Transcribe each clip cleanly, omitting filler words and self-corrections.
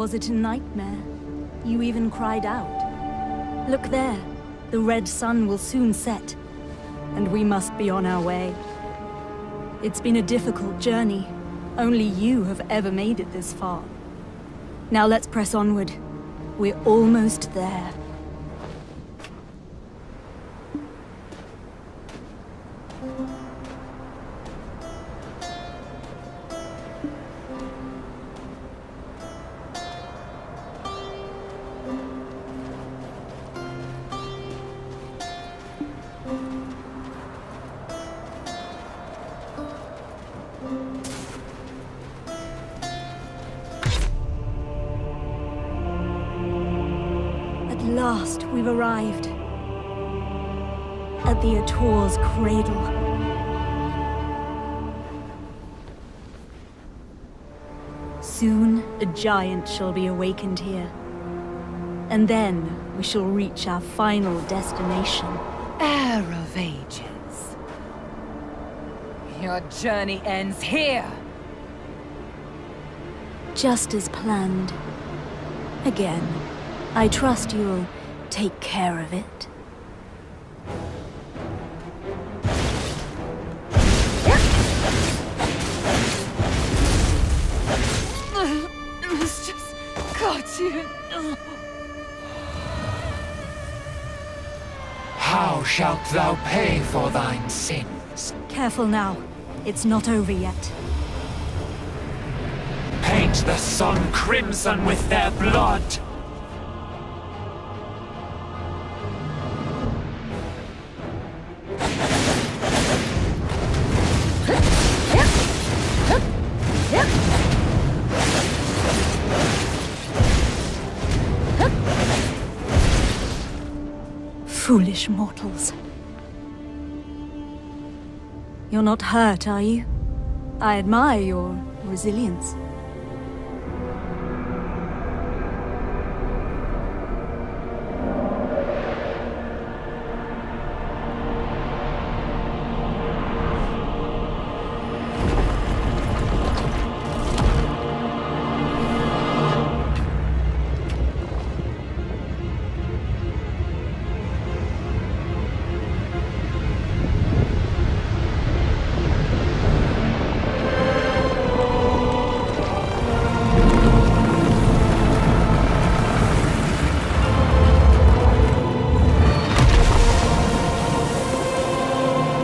was it a nightmare? You even cried out. Look there. The red sun will soon set, and we must be on our way. It's been a difficult journey. Only you have ever made it this far. Now let's press onward. We're almost there. At last, we've arrived. At the Ator's cradle. Soon, a giant shall be awakened here. And then, we shall reach our final destination. Heir of Ages. Your journey ends here! Just as planned. Again, I trust you'll take care of it. It's just got you. How shalt thou pay for thine sins? Careful now. It's not over yet. Paint the sun crimson with their blood! Foolish mortals. You're not hurt, are you? I admire your resilience.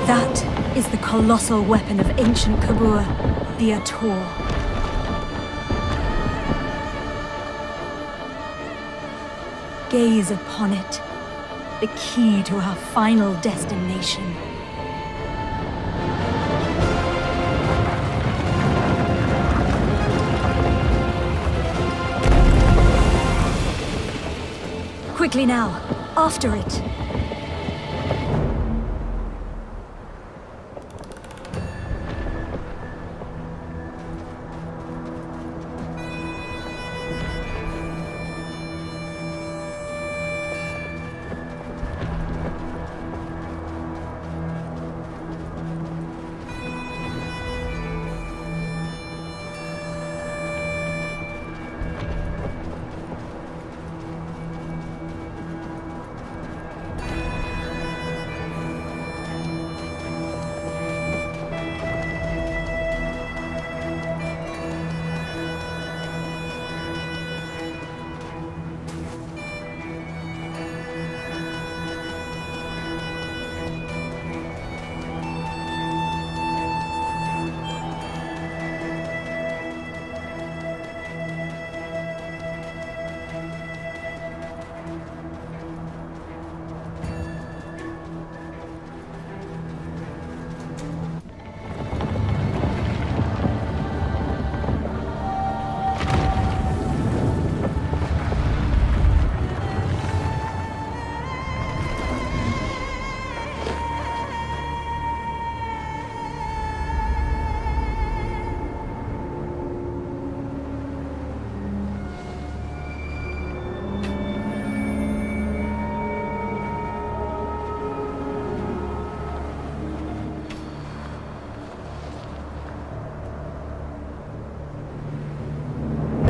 That is the colossal weapon of ancient Kabur, the Ator. Gaze upon it, the key to our final destination. Quickly now, after it.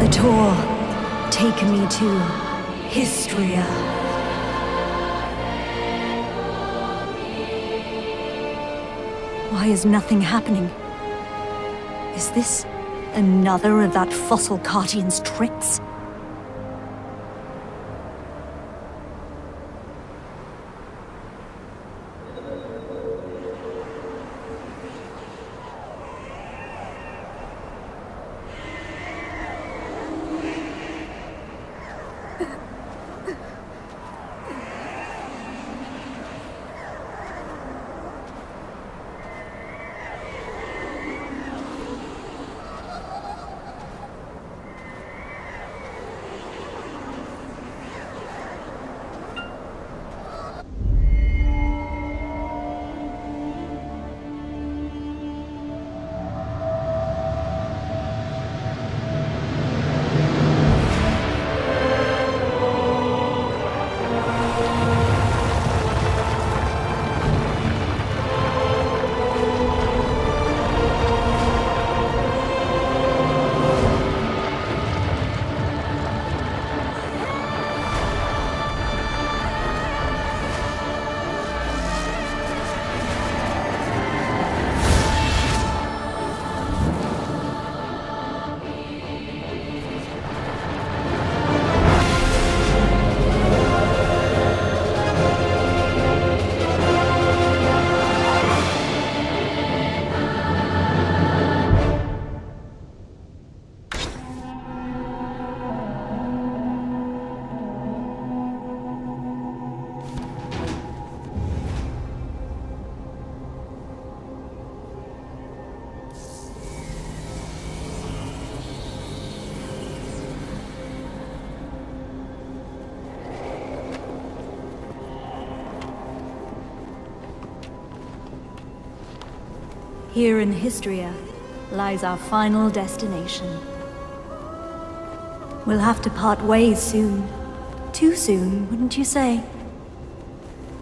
Ator, Take me to Histria. Why is nothing happening? Is this another of that fossil Cartian's tricks? Here in Histria lies our final destination. We'll have to part ways soon. Too soon, wouldn't you say?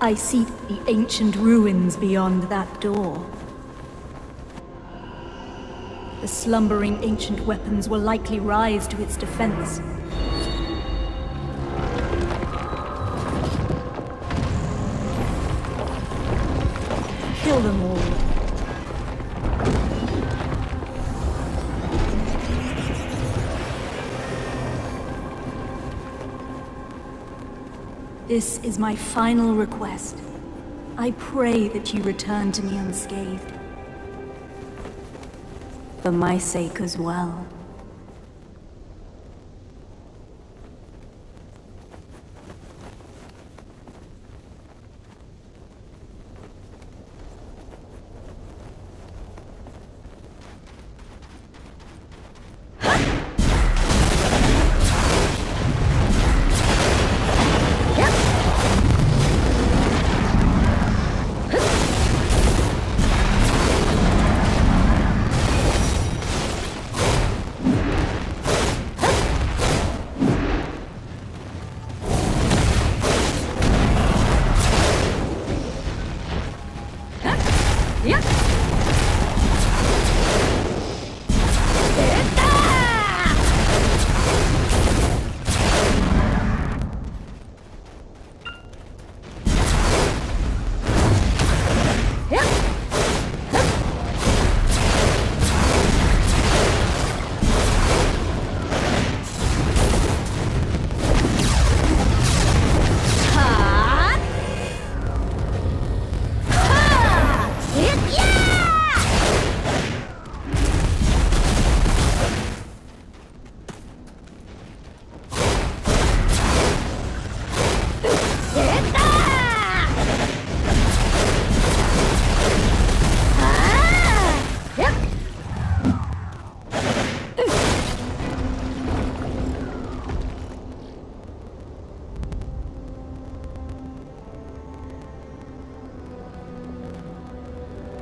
I see the ancient ruins beyond that door. The slumbering ancient weapons will likely rise to its defense. Kill them all. This is my final request. I pray that you return to me unscathed. For my sake as well.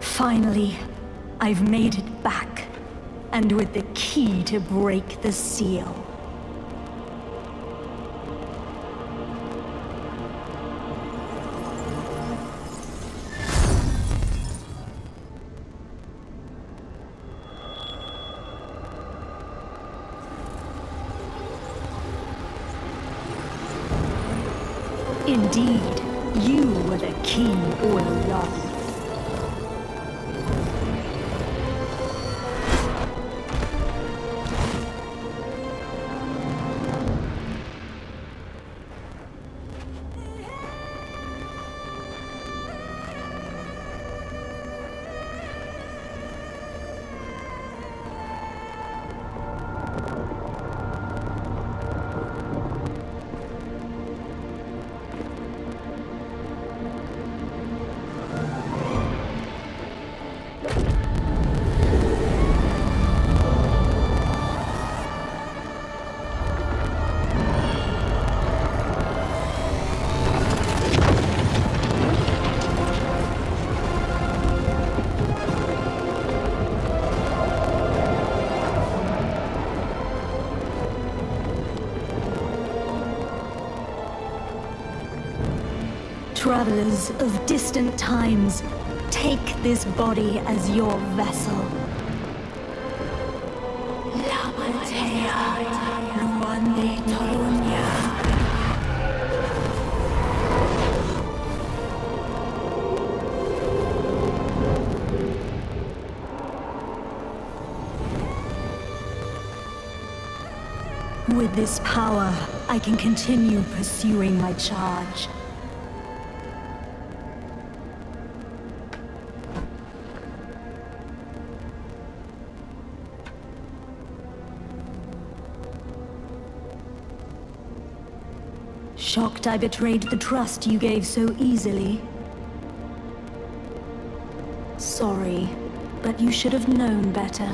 Finally, I've made it back, and with the key to break the seal. Indeed, you were the key all along. Travelers of distant times, take this body as your vessel. With this power, I can continue pursuing my charge. Shocked I betrayed the trust you gave so easily. Sorry, but you should have known better.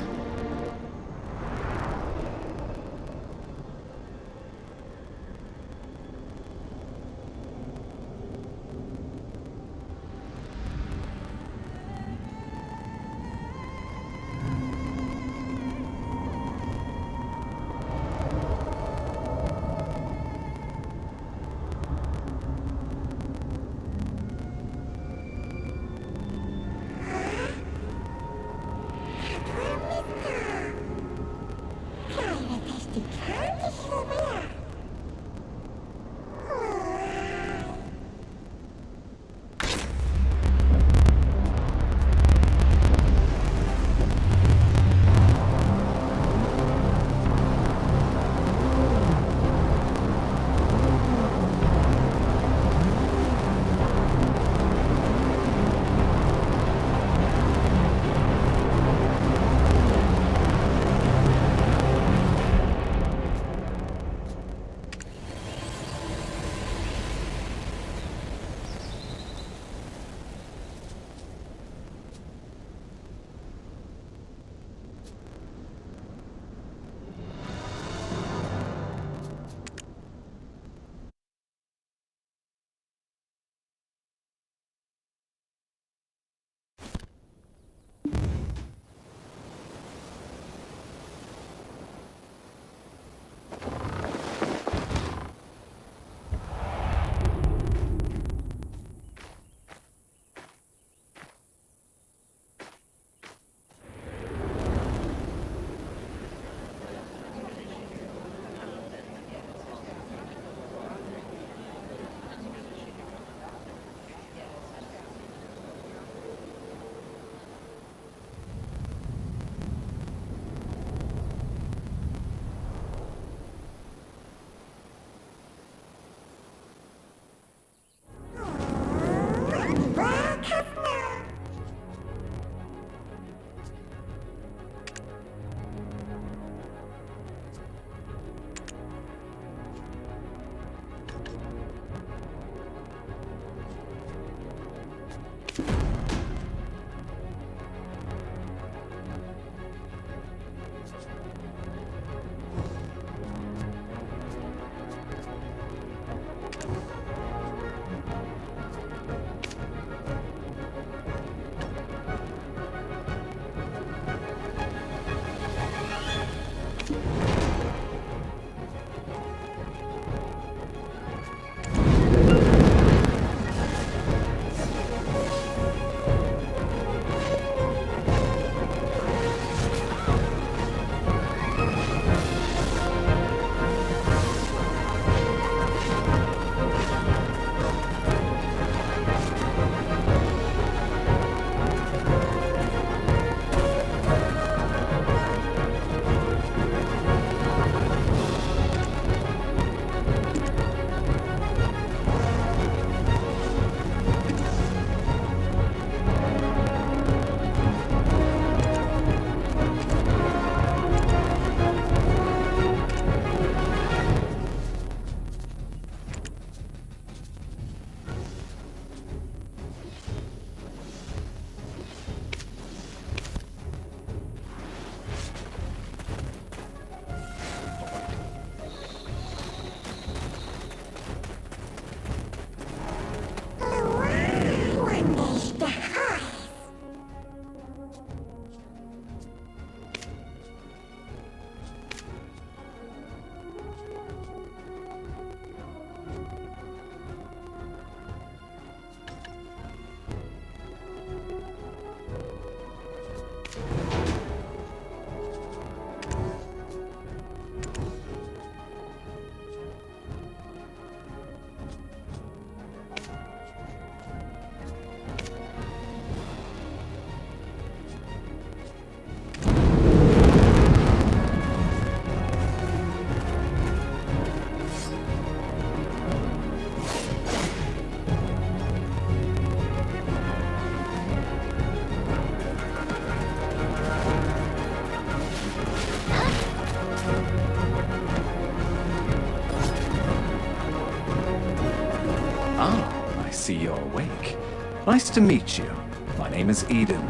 Nice to meet you. My name is Eden.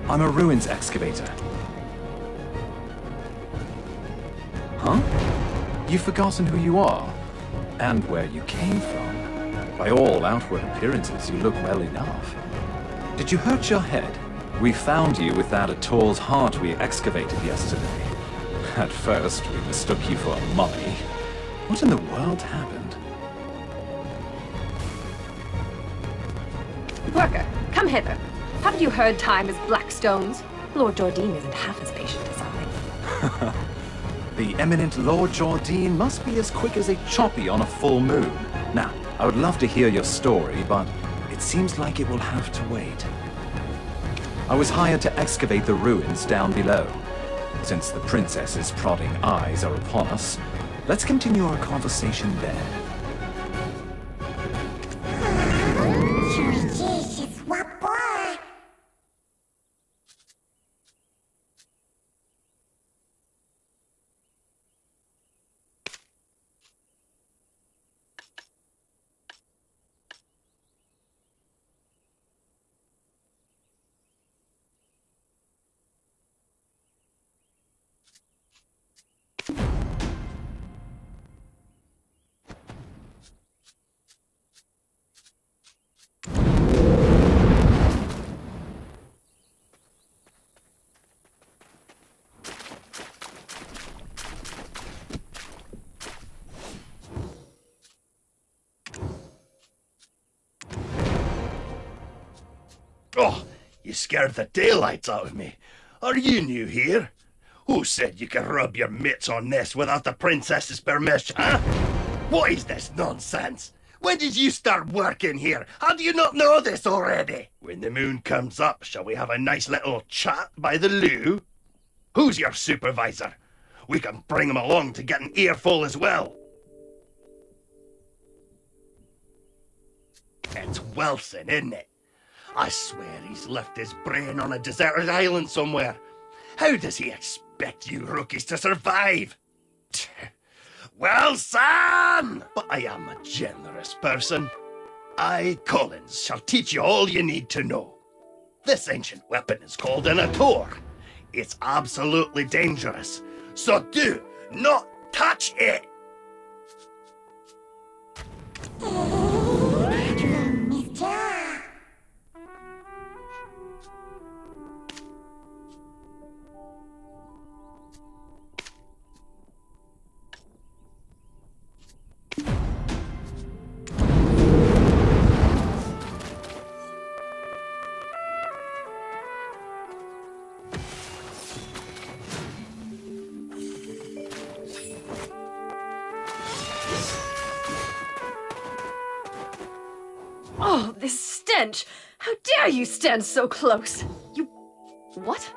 I'm a ruins excavator. Huh? You've forgotten who you are? And where you came from? By all outward appearances, you look well enough. Did you hurt your head? We found you with that Ator's heart we excavated yesterday. At first, we mistook you for a mummy. What in the world happened? Worker, come hither. Haven't you heard time is black stones? Lord Jordine isn't half as patient as I. The eminent Lord Jordine must be as quick as a choppy on a full moon. Now, I would love to hear your story, but it seems like it will have to wait. I was hired to excavate the ruins down below. Since the princess's prodding eyes are upon us, let's continue our conversation there. Oh, you scared the daylights out of me. Are you new here? Who said you could rub your mitts on this without the princess's permission, huh? What is this nonsense? When did you start working here? How do you not know this already? When the moon comes up, shall we have a nice little chat by the loo? Who's your supervisor? We can bring him along to get an earful as well. It's Wilson, isn't it? I swear he's left his brain on a deserted island somewhere. How does he expect you rookies to survive? Well, son! But I am a generous person. I, Collins, shall teach you all you need to know. This ancient weapon is called an Ator. It's absolutely dangerous, so do not touch it! Oh, this stench! How dare you stand so close? You... what?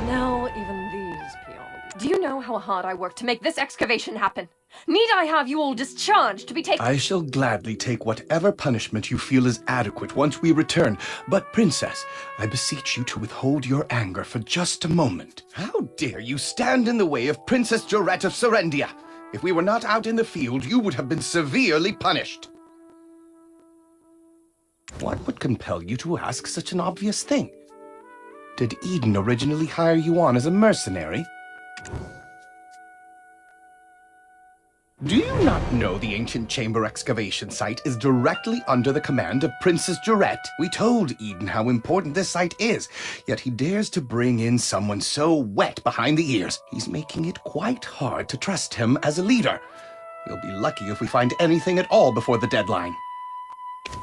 Now even these peons. Do you know how hard I worked to make this excavation happen? Need I have you all discharged to be taken— I shall gladly take whatever punishment you feel is adequate once we return. But, Princess, I beseech you to withhold your anger for just a moment. How dare you stand in the way of Princess Jorette of Serendia? If we were not out in the field, you would have been severely punished. What would compel you to ask such an obvious thing? Did Eden originally hire you on as a mercenary? Do you not know the ancient chamber excavation site is directly under the command of Princess Jorette? We told Eden how important this site is, yet he dares to bring in someone so wet behind the ears. He's making it quite hard to trust him as a leader. We'll be lucky if we find anything at all before the deadline.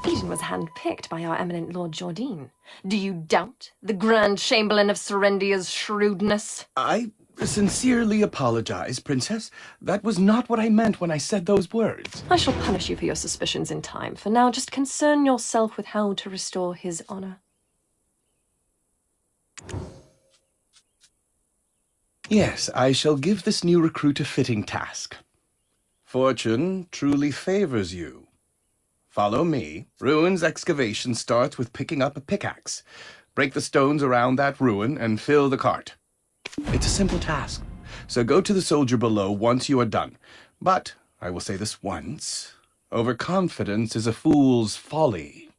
Eden was handpicked by our eminent Lord Jordine. Do you doubt the Grand Chamberlain of Serendia's shrewdness? I sincerely apologize, Princess. That was not what I meant when I said those words. I shall punish you for your suspicions in time. For now, just concern yourself with how to restore his honor. Yes, I shall give this new recruit a fitting task. Fortune truly favors you. Follow me. Ruins excavation starts with picking up a pickaxe. Break the stones around that ruin and fill the cart. It's a simple task, so go to the soldier below once you are done. But, I will say this once, overconfidence is a fool's folly.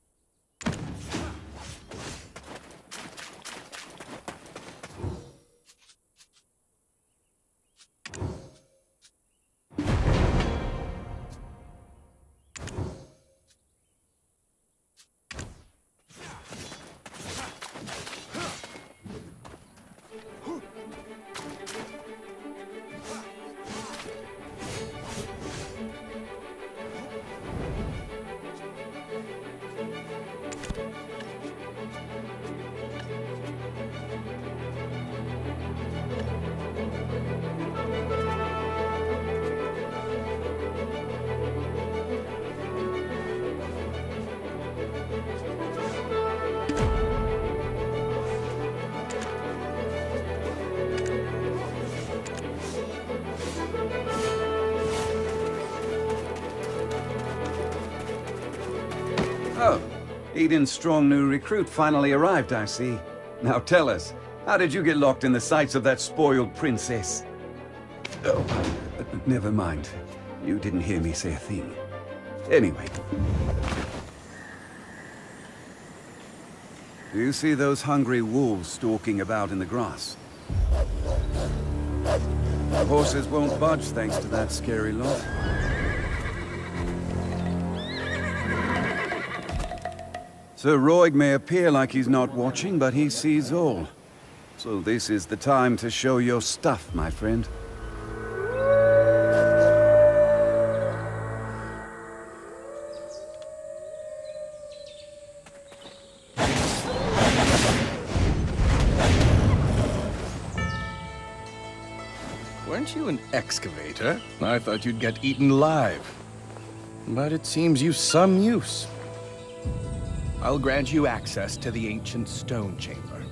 Eden's strong new recruit finally arrived, I see. Now tell us, how did you get locked in the sights of that spoiled princess? Oh, never mind. You didn't hear me say a thing. Anyway. Do you see those hungry wolves stalking about in the grass? The horses won't budge thanks to that scary lot. Sir Roig may appear like he's not watching, but he sees all. So this is the time to show your stuff, my friend. Weren't you an excavator? I thought you'd get eaten alive. But it seems you've some use. I'll grant you access to the ancient stone chamber.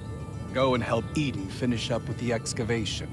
Go and help Eden finish up with the excavation.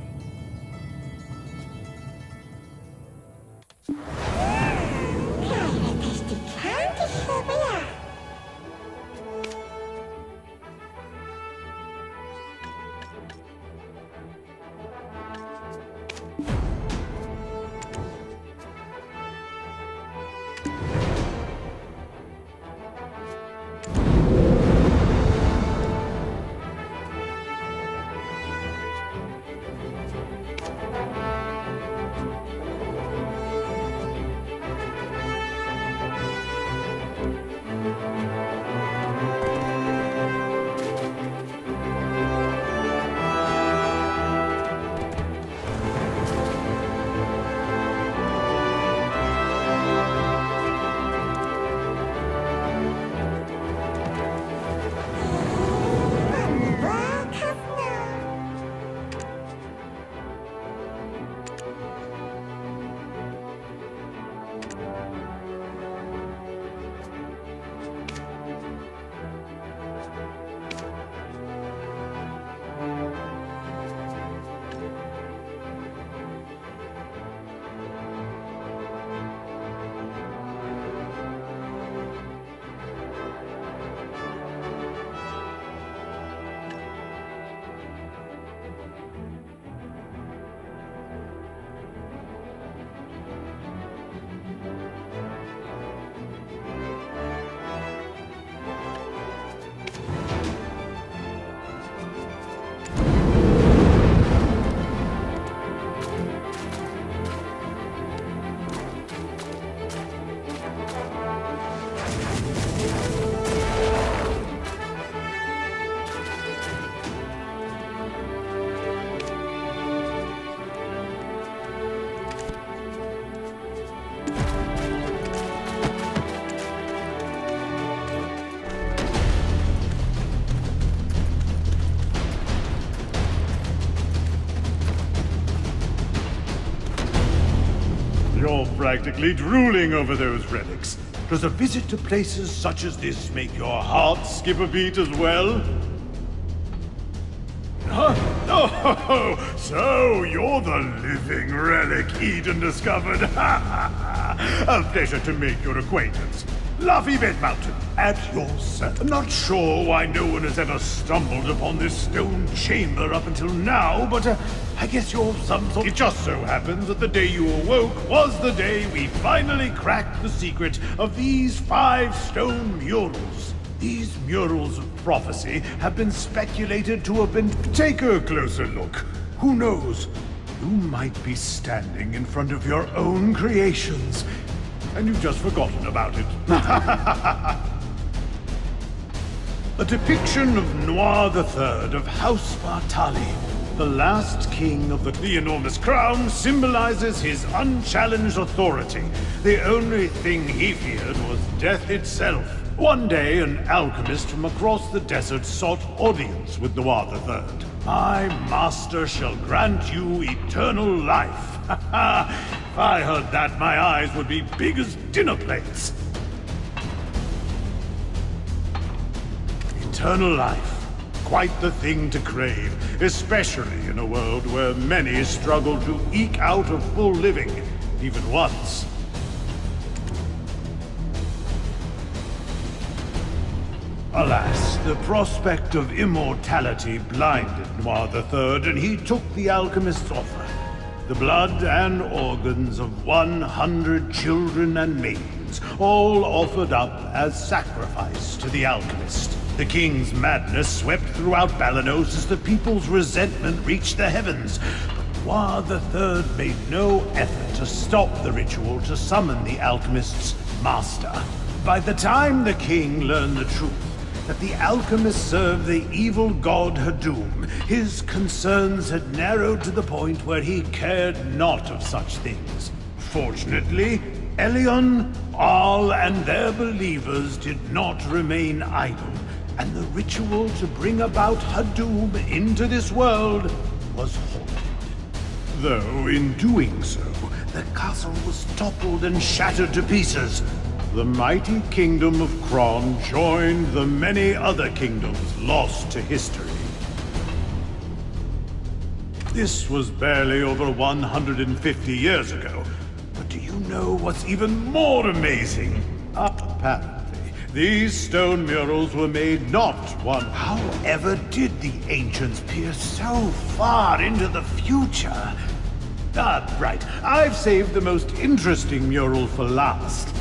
You're practically drooling over those relics. Does a visit to places such as this make your heart skip a beat as well? Huh? Oh, so you're the living relic Eden discovered. A pleasure to make your acquaintance. Laffy Bed Mountain, at your service. I'm not sure why no one has ever stumbled upon this stone chamber up until now, but I guess you're some sort. It just so happens that the day you awoke was the day we finally cracked the secret of these 5 stone murals. These murals of prophecy have been speculated to have been. Take a closer look. Who knows? You might be standing in front of your own creations, and you've just forgotten about it. A depiction of Noir III of House Bartali, the last king of the enormous crown, symbolizes his unchallenged authority. The only thing he feared was death itself. One day, an alchemist from across the desert sought audience with Noir III. My master shall grant you eternal life. If I heard that, my eyes would be big as dinner plates. Eternal life. Quite the thing to crave, especially in a world where many struggle to eke out a full living, even once. Alas, the prospect of immortality blinded Noir III, and he took the alchemist's offer. The blood and organs of 100 children and maidens, all offered up as sacrifice to the alchemist. The king's madness swept throughout Balanos as the people's resentment reached the heavens. But Noir III made no effort to stop the ritual to summon the alchemist's master. By the time the king learned the truth, that the alchemist served the evil god Hadum, his concerns had narrowed to the point where he cared not of such things. Fortunately, Elion, Arl, and their believers did not remain idle, and the ritual to bring about Hadum into this world was halted. Though in doing so, the castle was toppled and shattered to pieces. The mighty kingdom of Kron joined the many other kingdoms lost to history. This was barely over 150 years ago. But do you know what's even more amazing? Apparently, these stone murals were made not one. However did the ancients peer so far into the future? Ah, right. I've saved the most interesting mural for last.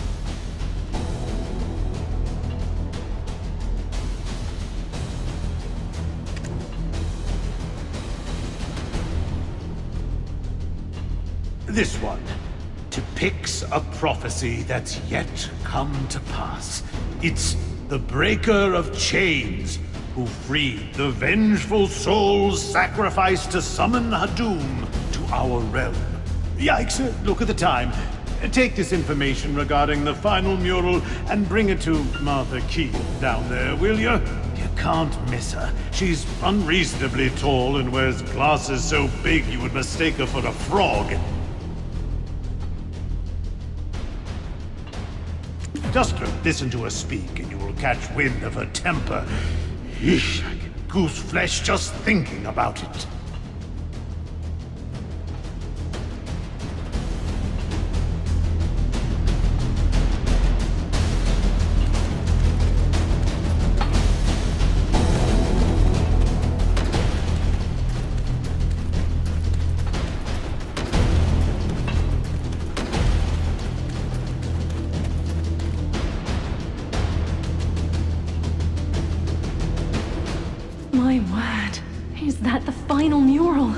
This one depicts a prophecy that's yet come to pass. It's the Breaker of Chains who freed the vengeful souls sacrificed to summon Hadum to our realm. Yikes, look at the time. Take this information regarding the final mural and bring it to Martha Keel down there, will you? You can't miss her. She's unreasonably tall and wears glasses so big you would mistake her for a frog. Just listen to her speak and you will catch wind of her temper. Eesh, I get goose flesh just thinking about it. My word. Is that the final mural?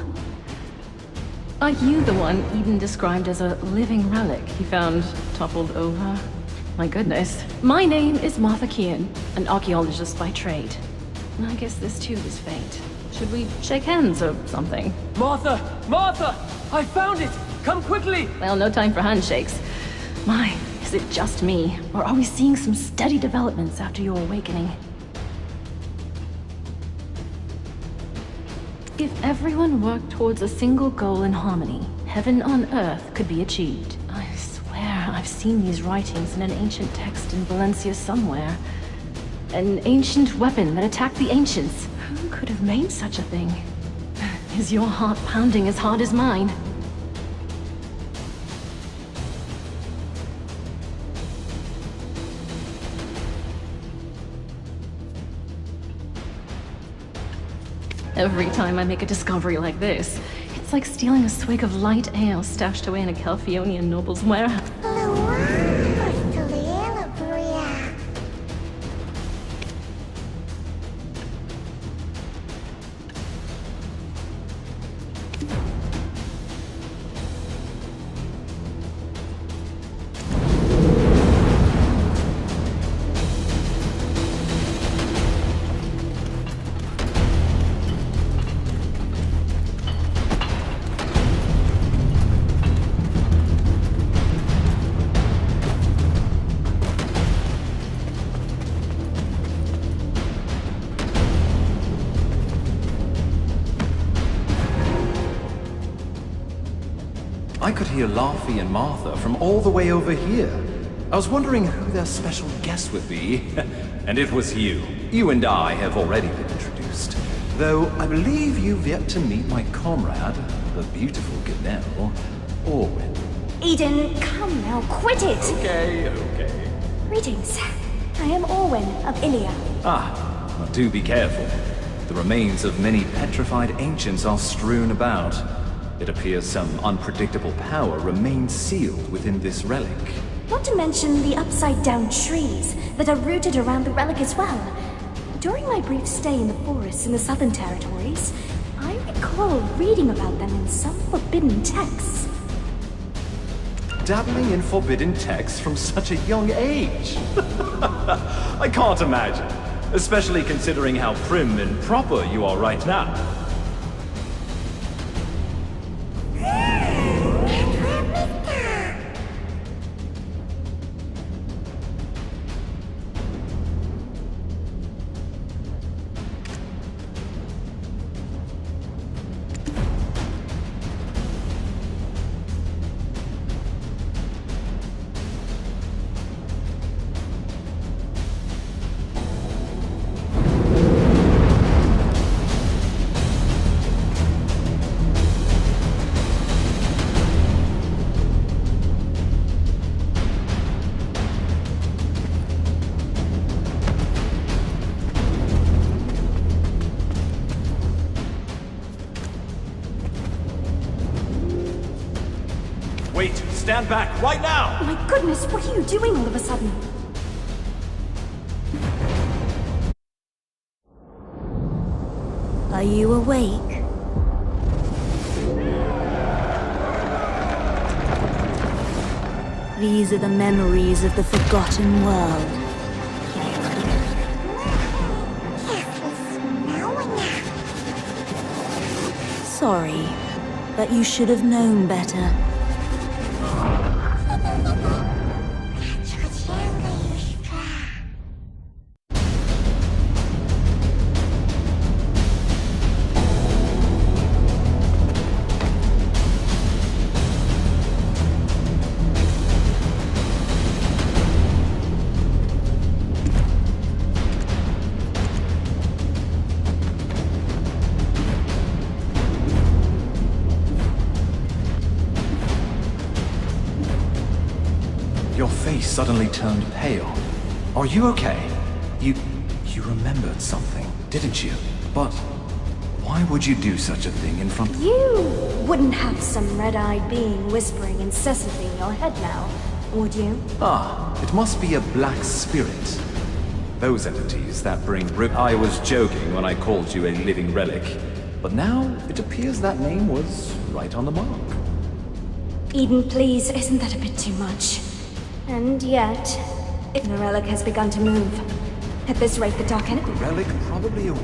Are you the one Eden described as a living relic he found toppled over? My goodness. My name is Martha Kean, an archaeologist by trade. I guess this too is fate. Should we shake hands or something? Martha! Martha! I found it! Come quickly! Well, no time for handshakes. My, is it just me? Or are we seeing some steady developments after your awakening? If everyone worked towards a single goal in harmony, heaven on earth could be achieved. I swear I've seen these writings in an ancient text in Valencia somewhere. An ancient weapon that attacked the ancients. Who could have made such a thing? Is your heart pounding as hard as mine? Every time I make a discovery like this, it's like stealing a swig of light ale stashed away in a Calpheonian noble's warehouse. I could hear Laffy and Martha from all the way over here. I was wondering who their special guest would be. And it was you. You and I have already been introduced. Though I believe you've yet to meet my comrade, the beautiful Ganelle, Orwin. Eden, come now, quit it! Okay. Greetings. I am Orwin of Ilia. Now do be careful. The remains of many petrified ancients are strewn about. It appears some unpredictable power remains sealed within this relic. Not to mention the upside-down trees that are rooted around the relic as well. During my brief stay in the forests in the Southern Territories, I recall reading about them in some forbidden texts. Dabbling in forbidden texts from such a young age? I can't imagine, especially considering how prim and proper you are right now. Wait, stand back, right now! My goodness, what are you doing all of a sudden? Are you awake? These are the memories of the forgotten world. Sorry, but you should have known better. Your face suddenly turned pale. Are you okay? You remembered something, didn't you? But why would you do such a thing in front of... You wouldn't have some red-eyed being whispering incessantly in your head now, would you? It must be a black spirit. Those entities that bring I was joking when I called you a living relic. But now, it appears that name was right on the mark. Eden, please, isn't that a bit too much? And yet, the relic has begun to move. At this rate, the Dark Enemy... Relic probably a...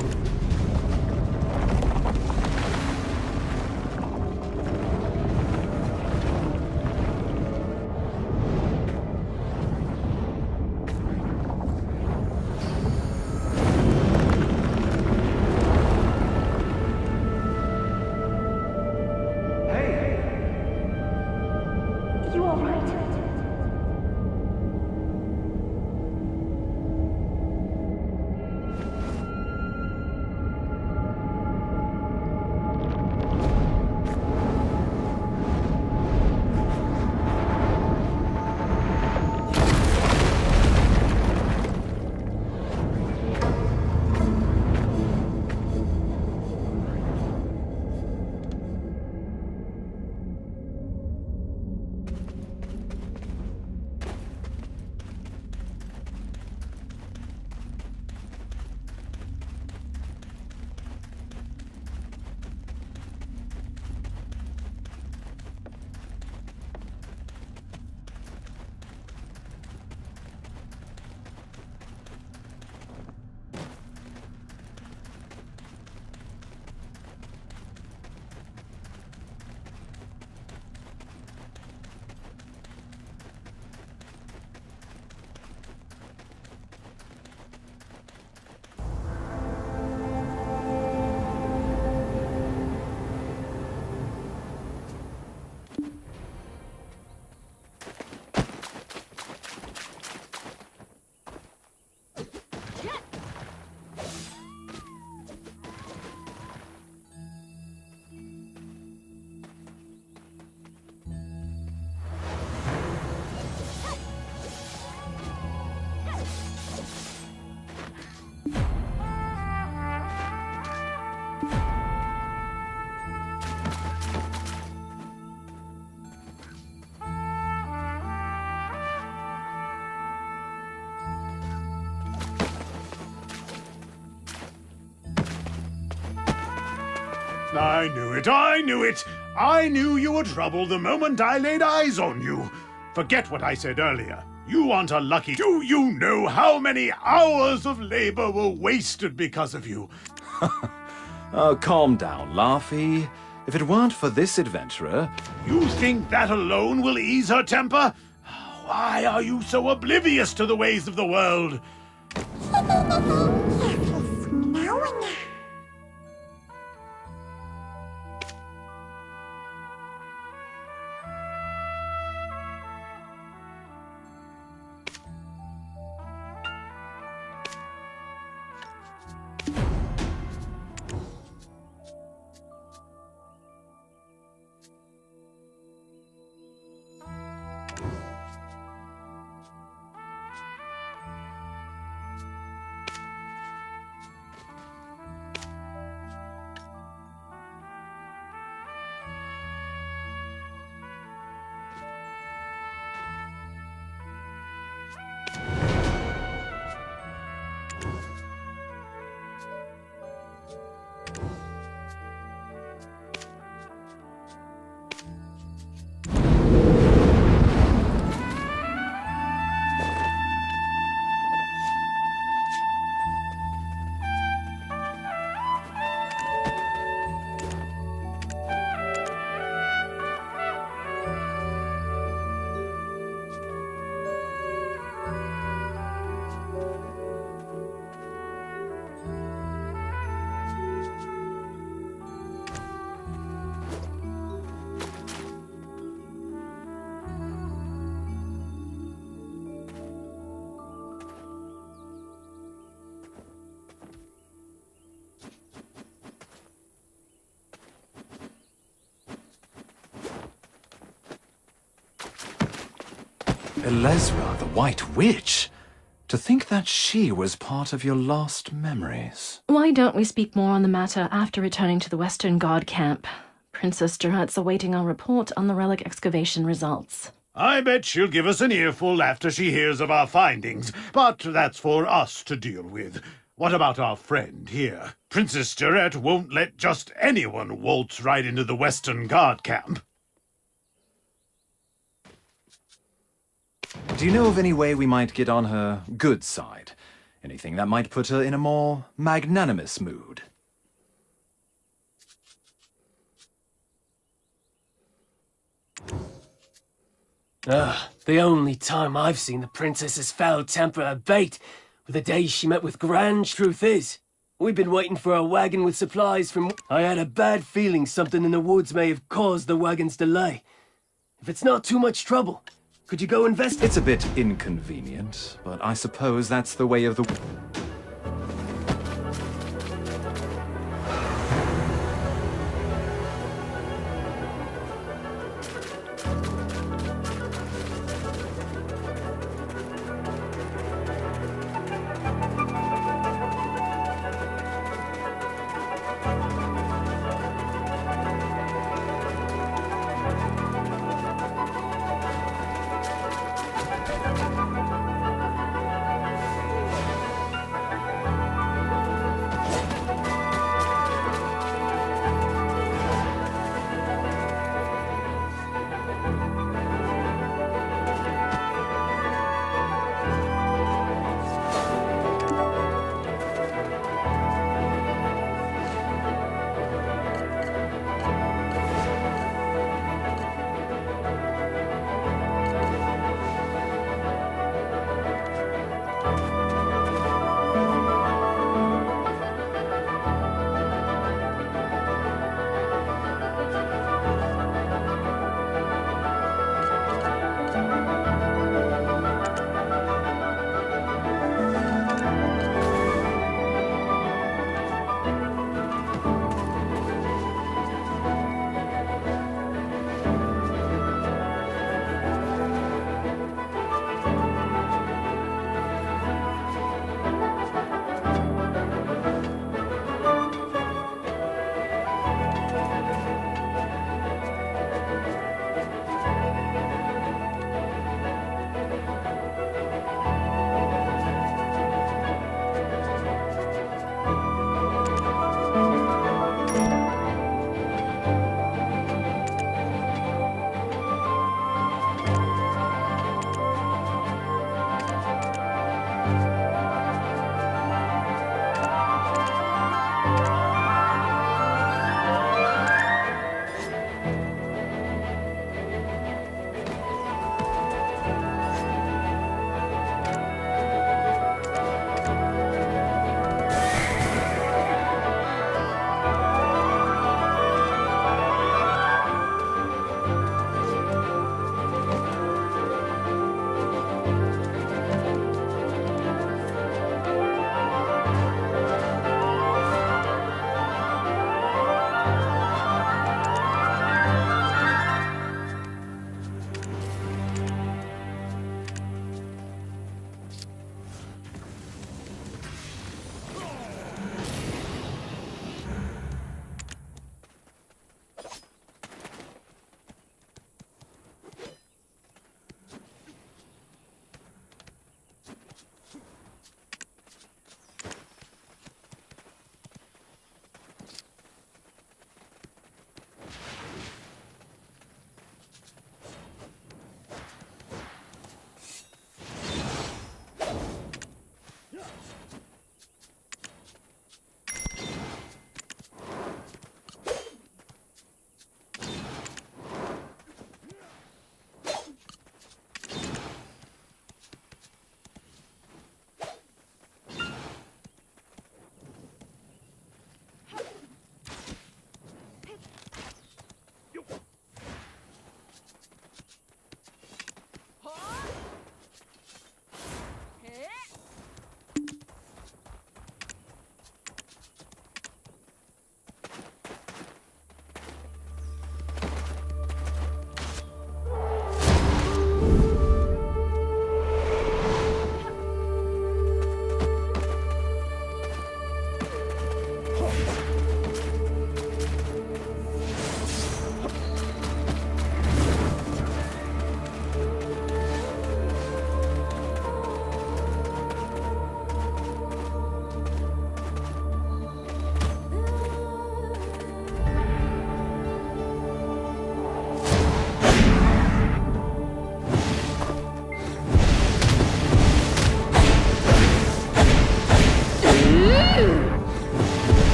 You all right? I knew it, I knew it! I knew you were trouble the moment I laid eyes on you. Forget what I said earlier. You aren't a lucky... Do you know how many hours of labor were wasted because of you? Oh, calm down, Laffy. If it weren't for this adventurer... You think that alone will ease her temper? Why are you so oblivious to the ways of the world? Elezra, the White Witch? To think that she was part of your lost memories. Why don't we speak more on the matter after returning to the Western Guard camp? Princess Durat's awaiting our report on the relic excavation results. I bet she'll give us an earful after she hears of our findings, but that's for us to deal with. What about our friend here? Princess Durat won't let just anyone waltz right into the Western Guard camp. Do you know of any way we might get on her good side? Anything that might put her in a more magnanimous mood? The only time I've seen the princess's foul temper abate were the days she met with Grand. Truth is, we've been waiting for a wagon with supplies from... I had a bad feeling something in the woods may have caused the wagon's delay. If it's not too much trouble, could you go investigate? It's a bit inconvenient, but I suppose that's the way of the...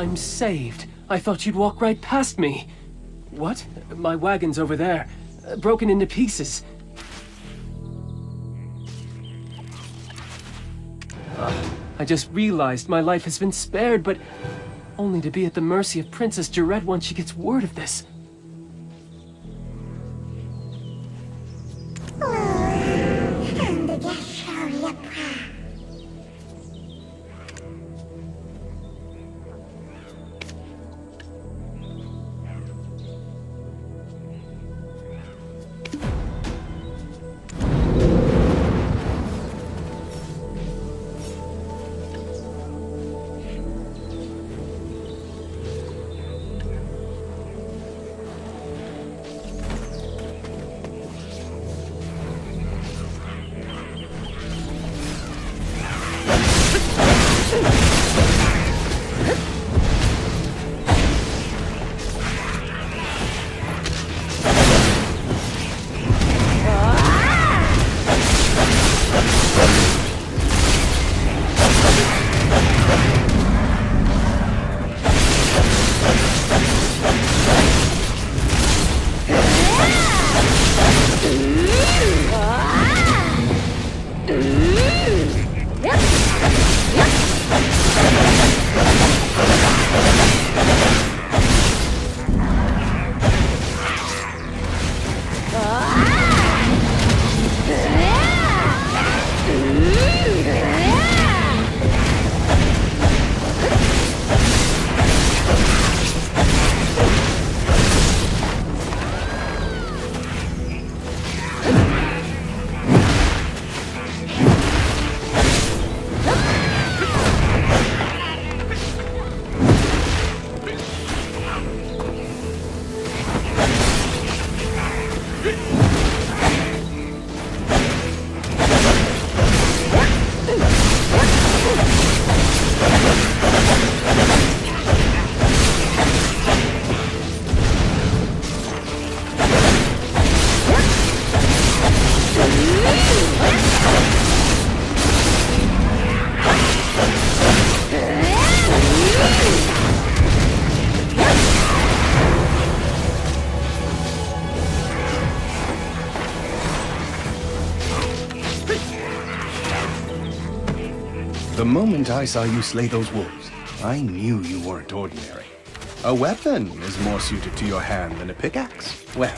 I'm saved. I thought you'd walk right past me. What? My wagon's over there, broken into pieces. I just realized my life has been spared, but only to be at the mercy of Princess Jarette once she gets word of this. moment I saw you slay those wolves, I knew you weren't ordinary. A weapon is more suited to your hand than a pickaxe. Well,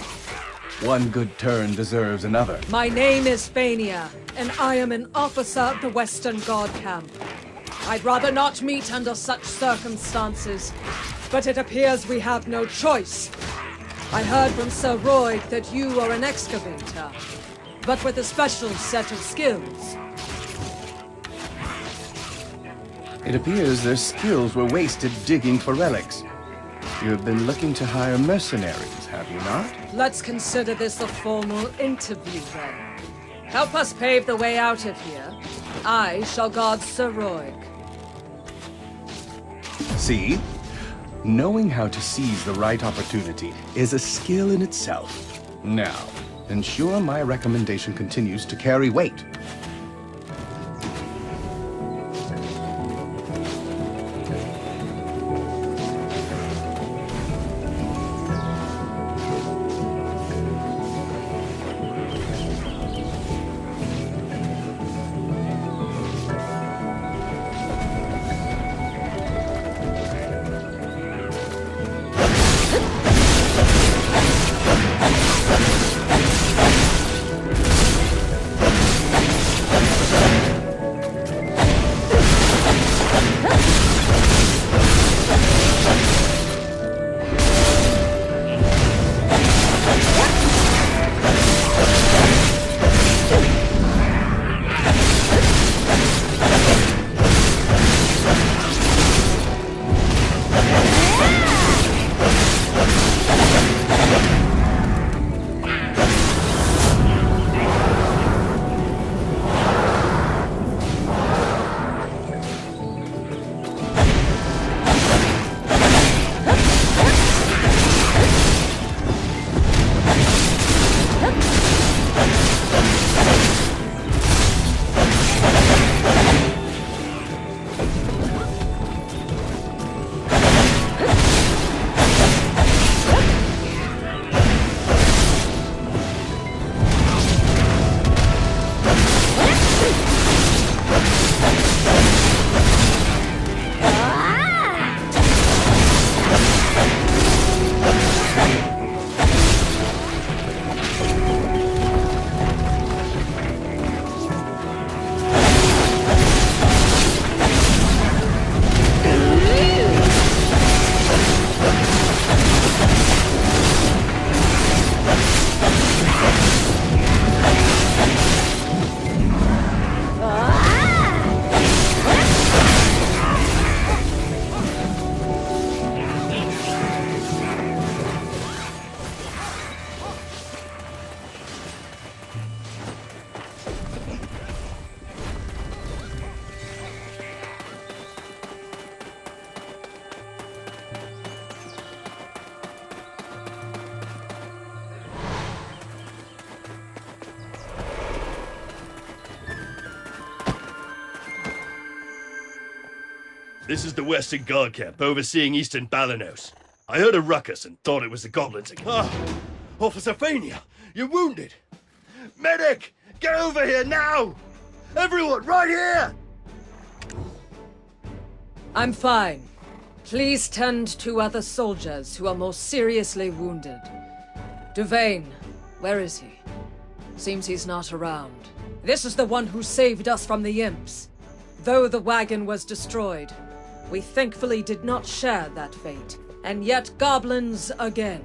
one good turn deserves another. My name is Fania, and I am an officer of the Western God Camp. I'd rather not meet under such circumstances, but it appears we have no choice. I heard from Sir Roy that you are an excavator, but with a special set of skills. It appears their skills were wasted digging for relics. You have been looking to hire mercenaries, have you not? Let's consider this a formal interview then. Help us pave the way out of here. I shall guard Sir Roy. See? Knowing how to seize the right opportunity is a skill in itself. Now, ensure my recommendation continues to carry weight. This is the Western Guard Camp, overseeing Eastern Balanos. I heard a ruckus and thought it was the goblins again. Ah! Officer Fania, you're wounded! Medic! Get over here now! Everyone, right here! I'm fine. Please tend to other soldiers who are more seriously wounded. Duvain, where is he? Seems he's not around. This is the one who saved us from the imps. Though the wagon was destroyed, we thankfully did not share that fate. And yet goblins again.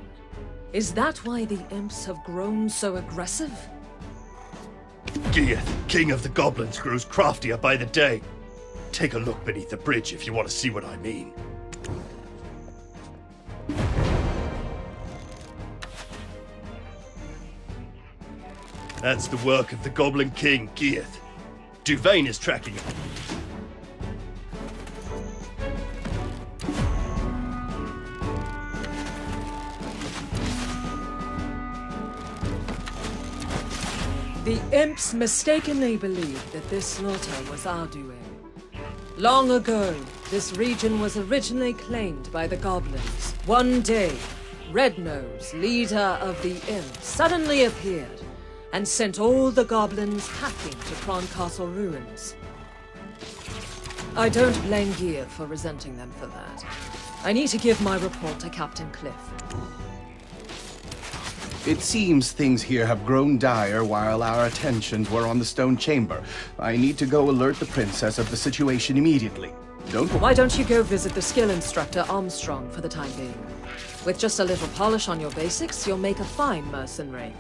Is that why the imps have grown so aggressive? Geath, king of the goblins, grows craftier by the day. Take a look beneath the bridge if you want to see what I mean. That's the work of the Goblin King, Geath. Duvain is tracking him. The imps mistakenly believed that this slaughter was our doing. Long ago, this region was originally claimed by the goblins. One day, Rednose, leader of the imps, suddenly appeared and sent all the goblins packing to Cron Castle ruins. I don't blame Gear for resenting them for that. I need to give my report to Captain Cliff. It seems things here have grown dire while our attentions were on the stone chamber. I need to go alert the princess of the situation immediately. Why don't you go visit the skill instructor Armstrong for the time being? With just a little polish on your basics, you'll make a fine mercenary.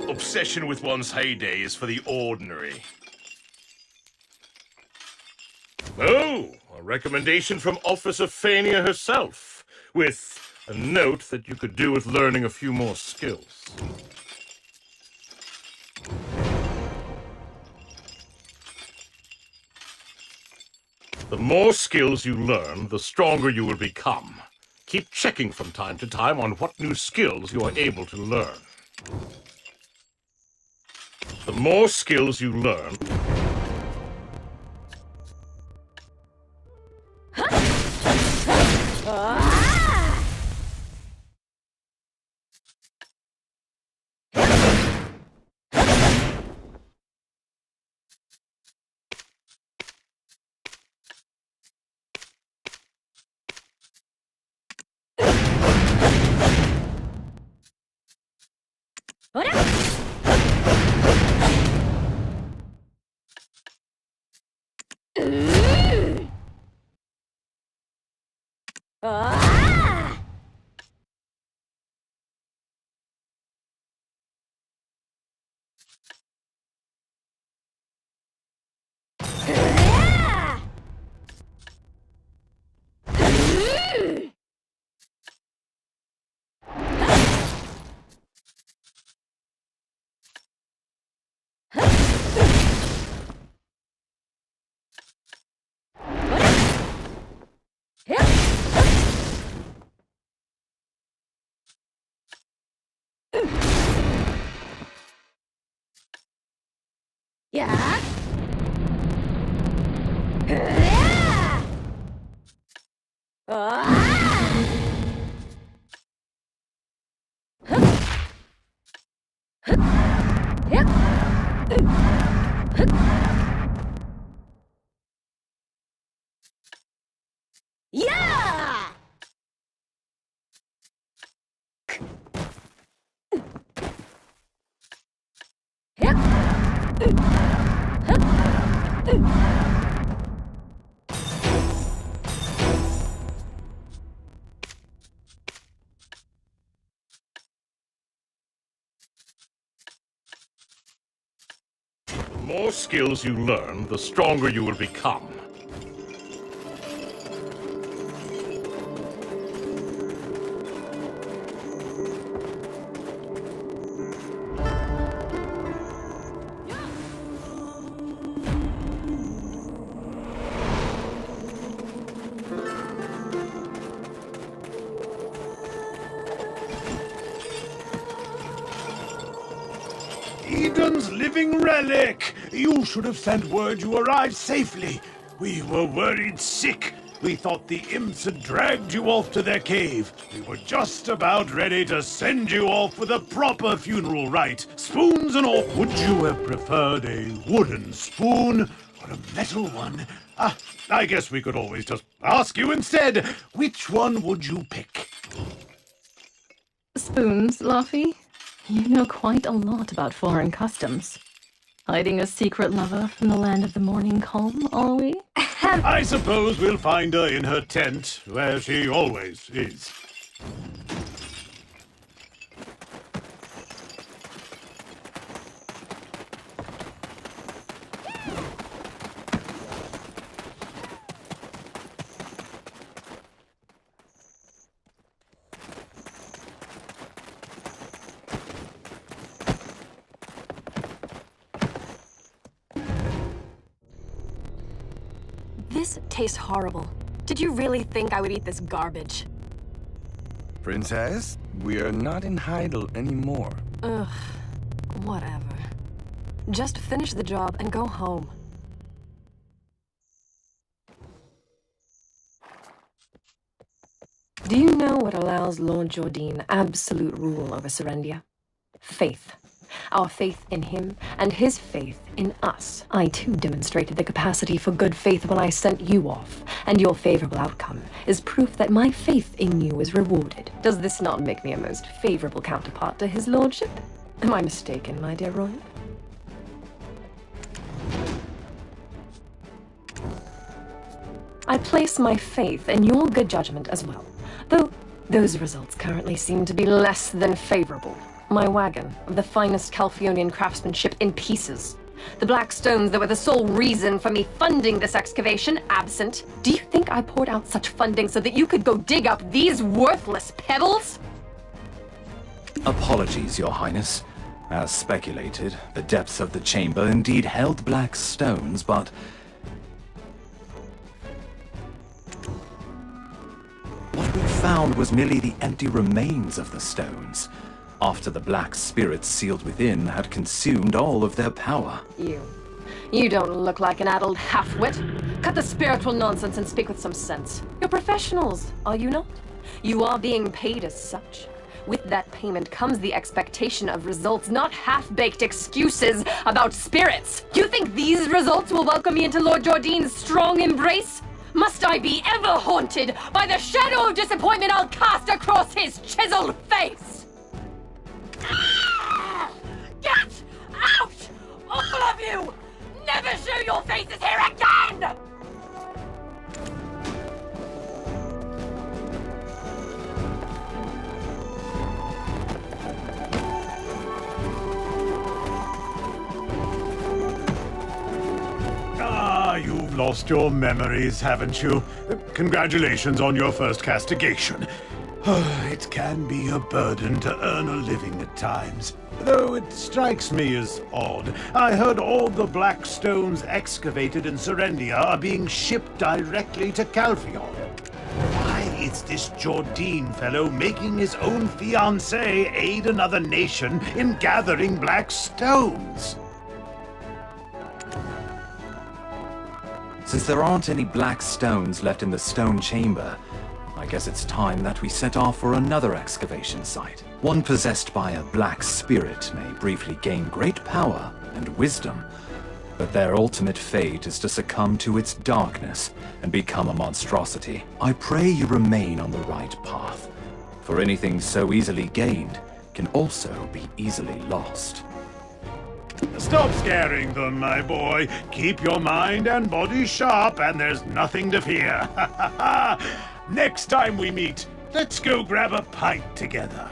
Obsession with one's heyday is for the ordinary. Oh, a recommendation from Officer Fania herself, with a note that you could do with learning a few more skills. The more skills you learn, the stronger you will become. Keep checking from time to time on what new skills you are able to learn. The more skills you learn, the more skills you learn, the stronger you will become. Eden's living relic! You should have sent word you arrived safely. We were worried sick. We thought the imps had dragged you off to their cave. We were just about ready to send you off with a proper funeral rite. Spoons and all. Would you have preferred a wooden spoon or a metal one? I guess we could always just ask you instead. Which one would you pick? Spoons, Luffy. You know quite a lot about foreign customs. Hiding a secret lover from the land of the morning calm, are we? I suppose we'll find her in her tent, where she always is. This tastes horrible. Did you really think I would eat this garbage? Princess, we are not in Heidel anymore. Ugh, whatever. Just finish the job and go home. Do you know what allows Lord Jordine absolute rule over Serendia? Faith. Our faith in him, and his faith in us. I too demonstrated the capacity for good faith when I sent you off, and your favorable outcome is proof that my faith in you is rewarded. Does this not make me a most favorable counterpart to his lordship? Am I mistaken, my dear Roy? I place my faith in your good judgment as well, though those results currently seem to be less than favorable. My wagon of the finest Calpheonian craftsmanship in pieces. The black stones that were the sole reason for me funding this excavation absent. Do you think I poured out such funding so that you could go dig up these worthless pebbles? Apologies, Your Highness. As speculated, the depths of the chamber indeed held black stones, but what we found was merely the empty remains of the stones, after the black spirits sealed within had consumed all of their power. You don't look like an addled half-wit. Cut the spiritual nonsense and speak with some sense. You're professionals, are you not? You are being paid as such. With that payment comes the expectation of results, not half-baked excuses about spirits. You think these results will welcome me into Lord Jordine's strong embrace? Must I be ever haunted by the shadow of disappointment I'll cast across his chiseled face? Get out! All of you! Never show your faces here again! You've lost your memories, haven't you? Congratulations on your first castigation. It can be a burden to earn a living at times, though it strikes me as odd. I heard all the black stones excavated in Serendia are being shipped directly to Calpheon. Why is this Jordine fellow making his own fiancée aid another nation in gathering black stones? Since there aren't any black stones left in the stone chamber, I guess it's time that we set off for another excavation site. One possessed by a black spirit may briefly gain great power and wisdom, but their ultimate fate is to succumb to its darkness and become a monstrosity. I pray you remain on the right path, for anything so easily gained can also be easily lost. Stop scaring them, my boy. Keep your mind and body sharp, and there's nothing to fear. Next time we meet, let's go grab a pint together.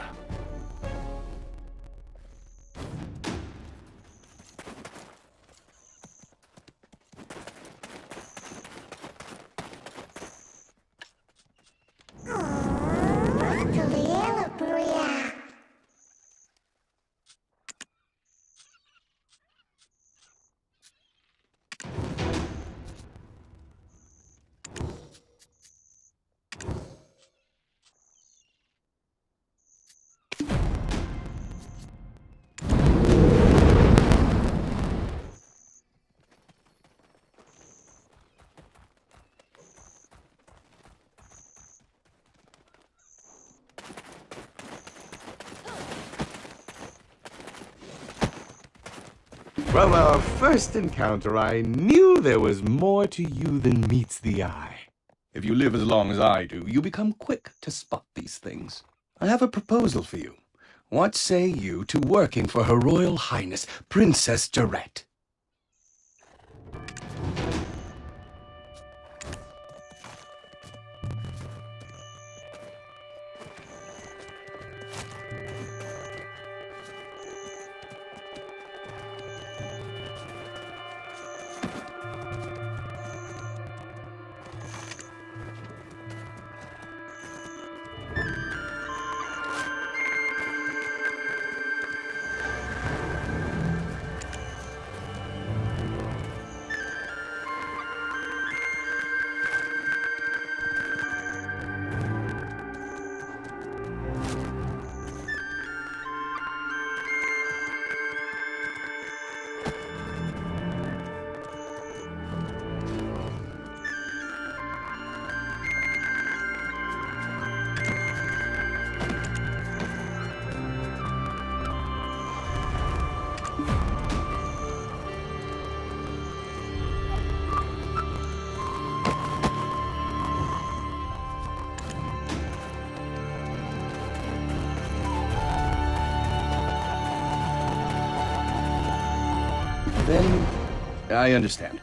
From our first encounter, I knew there was more to you than meets the eye. If you live as long as I do, you become quick to spot these things. I have a proposal for you. What say you to working for Her Royal Highness, Princess Jarette? Then, I understand.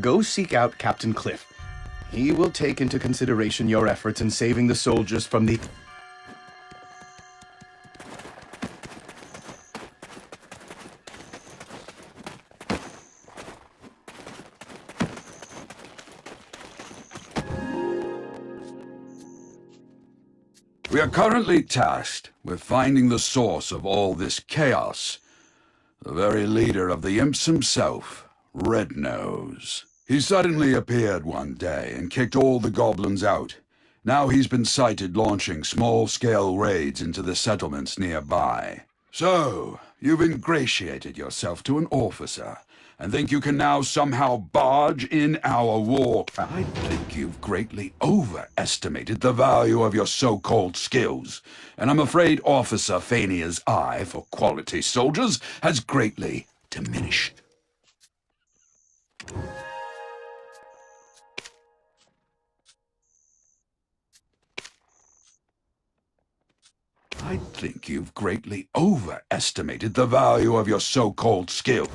Go seek out Captain Cliff. He will take into consideration your efforts in saving the soldiers from the... We are currently tasked with finding the source of all this chaos. The very leader of the imps himself, Red Nose. He suddenly appeared one day and kicked all the goblins out. Now he's been sighted launching small-scale raids into the settlements nearby. So, you've ingratiated yourself to an officer, and think you can now somehow barge in our war. I think you've greatly overestimated the value of your so-called skills, and I'm afraid Officer Fania's eye for quality soldiers has greatly diminished. I think you've greatly overestimated the value of your so-called skill.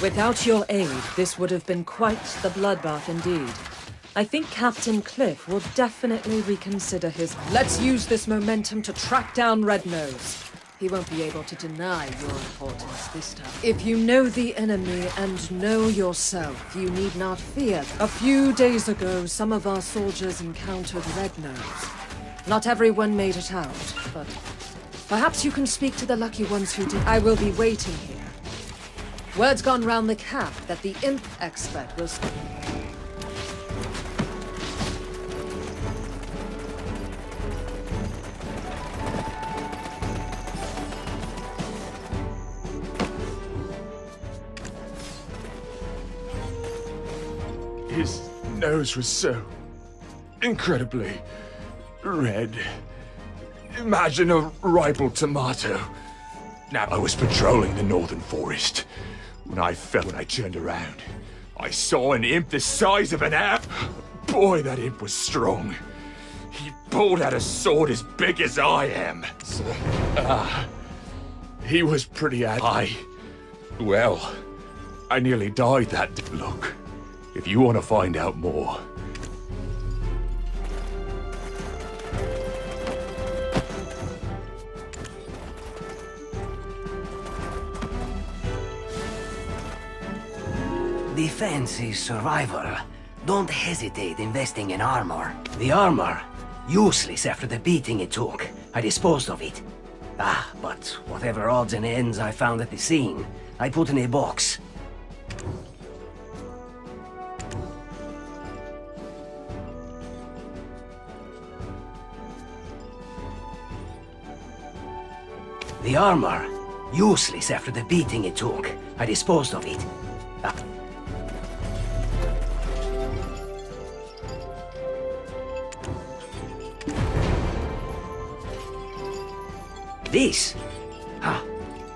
Without your aid, this would have been quite the bloodbath indeed. I think Captain Cliff will definitely reconsider his... Let's use this momentum to track down Red Nose. He won't be able to deny your importance this time. If you know the enemy and know yourself, you need not fear. A few days ago, some of our soldiers encountered Red Nose. Not everyone made it out, but perhaps you can speak to the lucky ones who did. I will be waiting here. Word's gone round the camp that the imp expert was... His nose was so incredibly red. Imagine a ripe tomato. Now, I was patrolling the northern forest when I turned around. I saw an imp the size of an ant. Boy, that imp was strong. He pulled out a sword as big as I am. So, he was pretty well, I nearly died that day. Look, if you want to find out more, defense is survival. Don't hesitate investing in armor. The armor, useless after the beating it took. I disposed of it. But whatever odds and ends I found at the scene, I put in a box. The armor, useless after the beating it took. I disposed of it. This?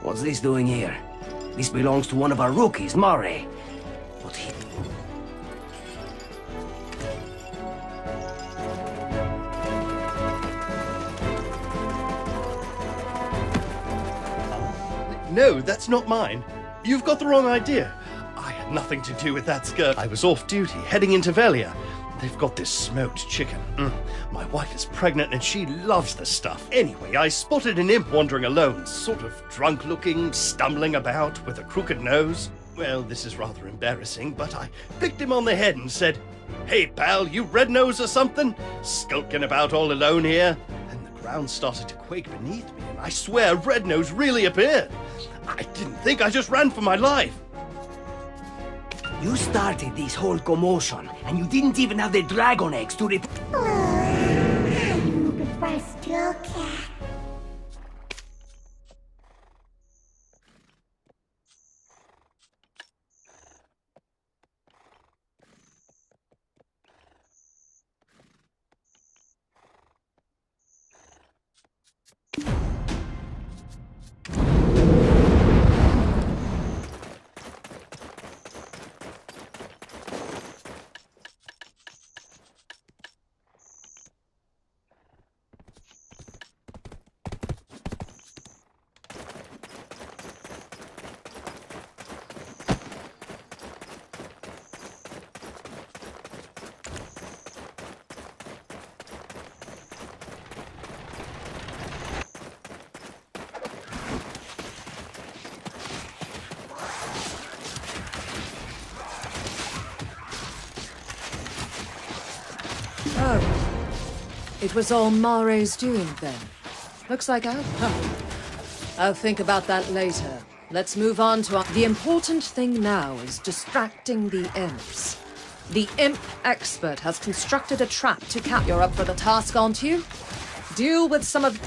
What's this doing here? This belongs to one of our rookies, Mare. But he... No, that's not mine. You've got the wrong idea. I had nothing to do with that skirt. I was off duty, heading into Velia. They've got this smoked chicken. My wife is pregnant and she loves the stuff. Anyway, I spotted an imp wandering alone, sort of drunk-looking, stumbling about with a crooked nose. Well, this is rather embarrassing, but I picked him on the head and said, "Hey, pal, you red nose or something? Skulking about all alone here?" And the ground started to quake beneath me, and I swear Red Nose really appeared. I didn't think, I just ran for my life. You started this whole commotion, and you didn't even have the dragon eggs to Oh. It was all Mare's doing then. Looks like I'll think about that later. Let's move on to the important thing now is distracting the imps. The imp expert has constructed a trap to cap. You're up for the task, aren't you? Deal with some of...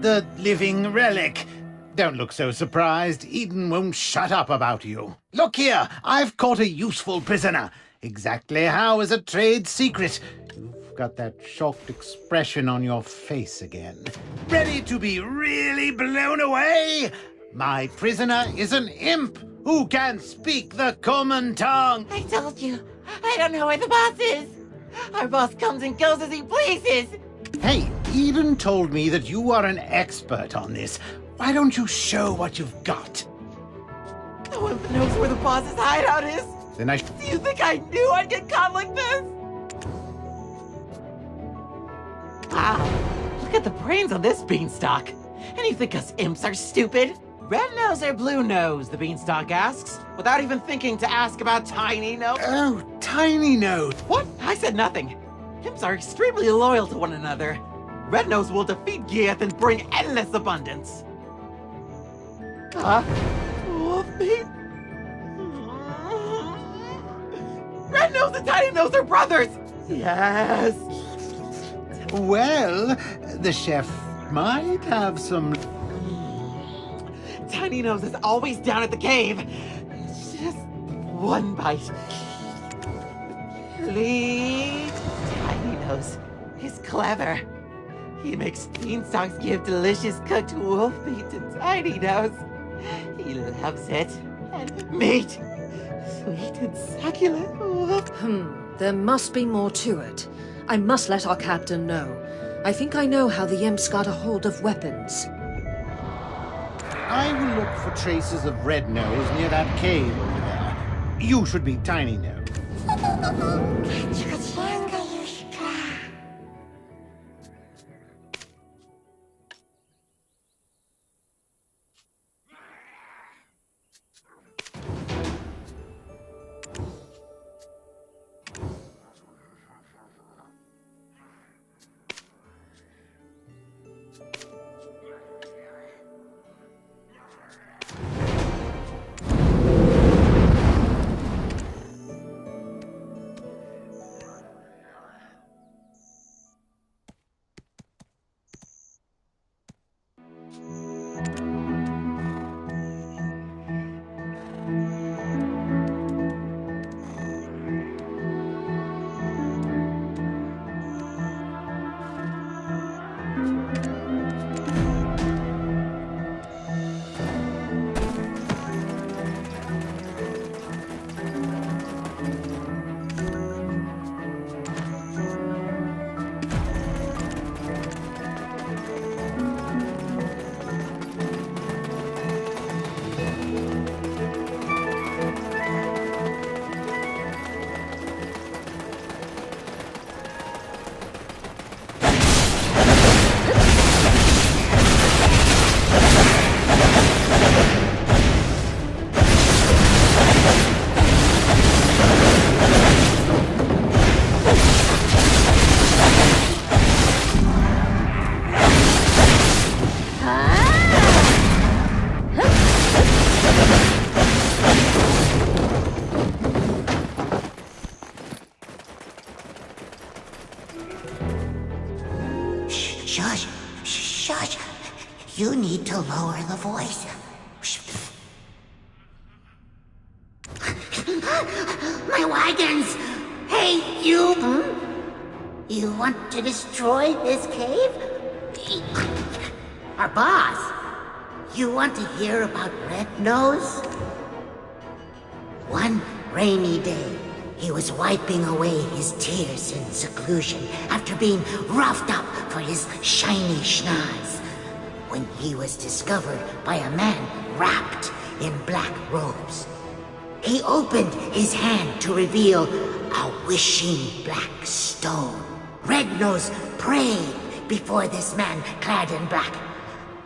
the living relic. Don't look so surprised. Eden won't shut up about you. Look here, I've caught a useful prisoner. Exactly how is a trade secret. You've got that shocked expression on your face again. Ready to be really blown away? My prisoner is an imp who can speak the common tongue. I told you, I don't know where the boss is. Our boss comes and goes as he pleases. Hey, Eden told me that you are an expert on this. Why don't you show what you've got? No one knows where the boss's hideout is. Then I... Do you think I knew I'd get caught like this? Wow, look at the brains on this beanstalk. And you think us imps are stupid? Red nose or blue nose, the beanstalk asks, without even thinking to ask about Tiny Nose. Oh, Tiny Nose. What? I said nothing. Imps are extremely loyal to one another. Red Nose will defeat Gieth and bring endless abundance. Wolf meat? Red Nose and Tiny Nose are brothers! Yes! Well, the chef might have some... Tiny Nose is always down at the cave. Just one bite. Please. Tiny Nose is clever. He makes beanstalks give delicious cooked wolf meat to Tiny Nose. He loves it. And meat. Sweet and succulent. There must be more to it. I must let our captain know. I think I know how the imps got a hold of weapons. I will look for traces of Red Nose near that cave over there. You should be Tiny Nose. Shush. You need to lower the voice. My wagons! Hey, you! You want to destroy this cave? Our boss! You want to hear about Red Nose? One rainy day, he was wiping away his tears in seclusion after being roughed up for his shiny schnoz, when he was discovered by a man wrapped in black robes. He opened his hand to reveal a wishing black stone. Red Nose prayed before this man clad in black.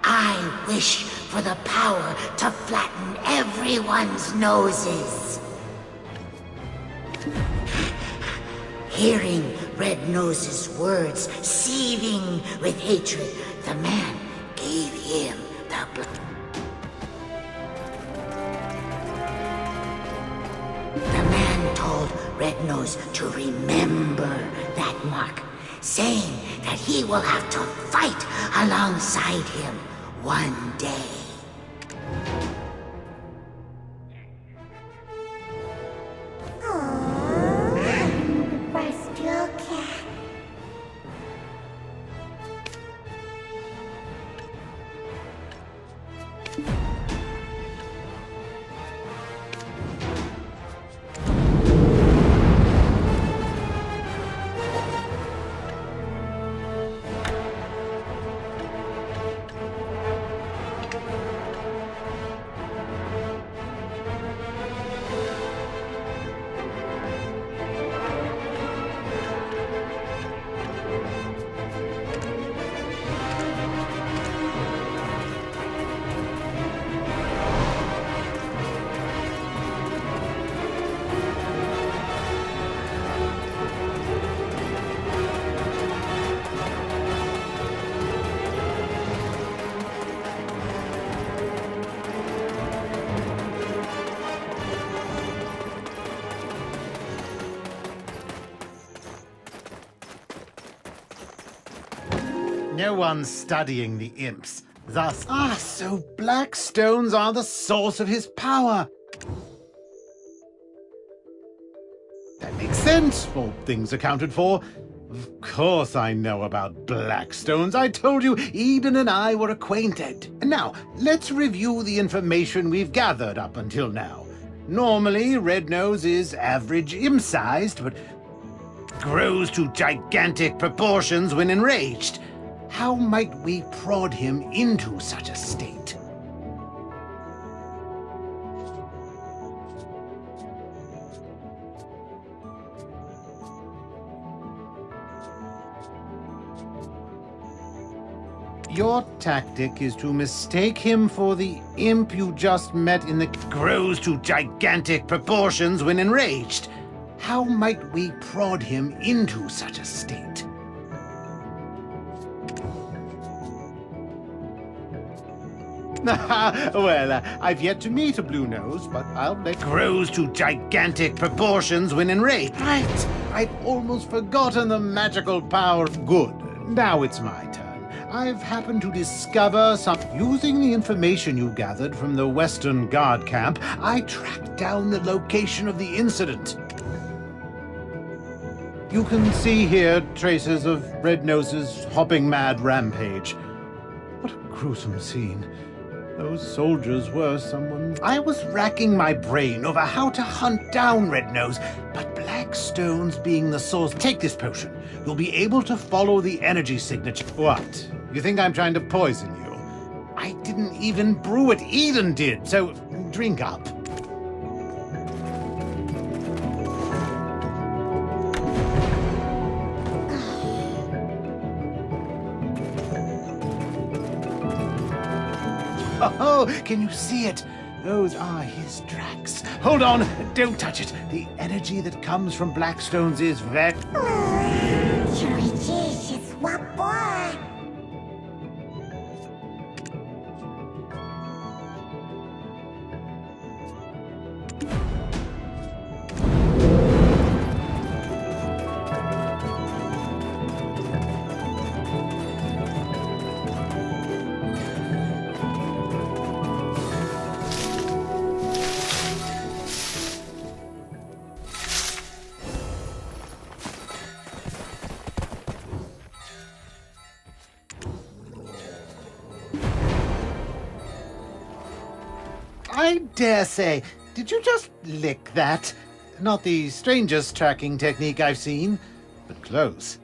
I wish for the power to flatten everyone's noses. Hearing Red Nose's words seething with hatred, the man gave him the blood. The man told Red Nose to remember that mark saying that he will have to fight alongside him one day. No one's studying the imps. Thus, so black stones are the source of his power. That makes sense, all things accounted for. Of course I know about black stones. I told you Eden and I were acquainted. And now, let's review the information we've gathered up until now. Normally, Red Nose is average imp-sized, but grows to gigantic proportions when enraged. How might we prod him into such a state? Your tactic is to mistake him for the imp you just met in the grows to gigantic proportions when enraged. How might we prod him into such a state? Well, I've yet to meet a blue nose, but I'll bet grows to gigantic proportions when enraged. Right! I'd almost forgotten the magical power. Good. Now it's my turn. I've happened to discover some... Using the information you gathered from the Western Guard camp, I tracked down the location of the incident. You can see here traces of Red Nose's hopping mad rampage. What a gruesome scene. Those soldiers were someone... I was racking my brain over how to hunt down Red Nose, but black stones being the source... Take this potion. You'll be able to follow the energy signature. What? You think I'm trying to poison you? I didn't even brew it. Eden did, so drink up. Oh, can you see it? Those are his tracks. Hold on, don't touch it. The energy that comes from Blackstones is very... I dare say. Did you just lick that? Not the strangest tracking technique I've seen, but close.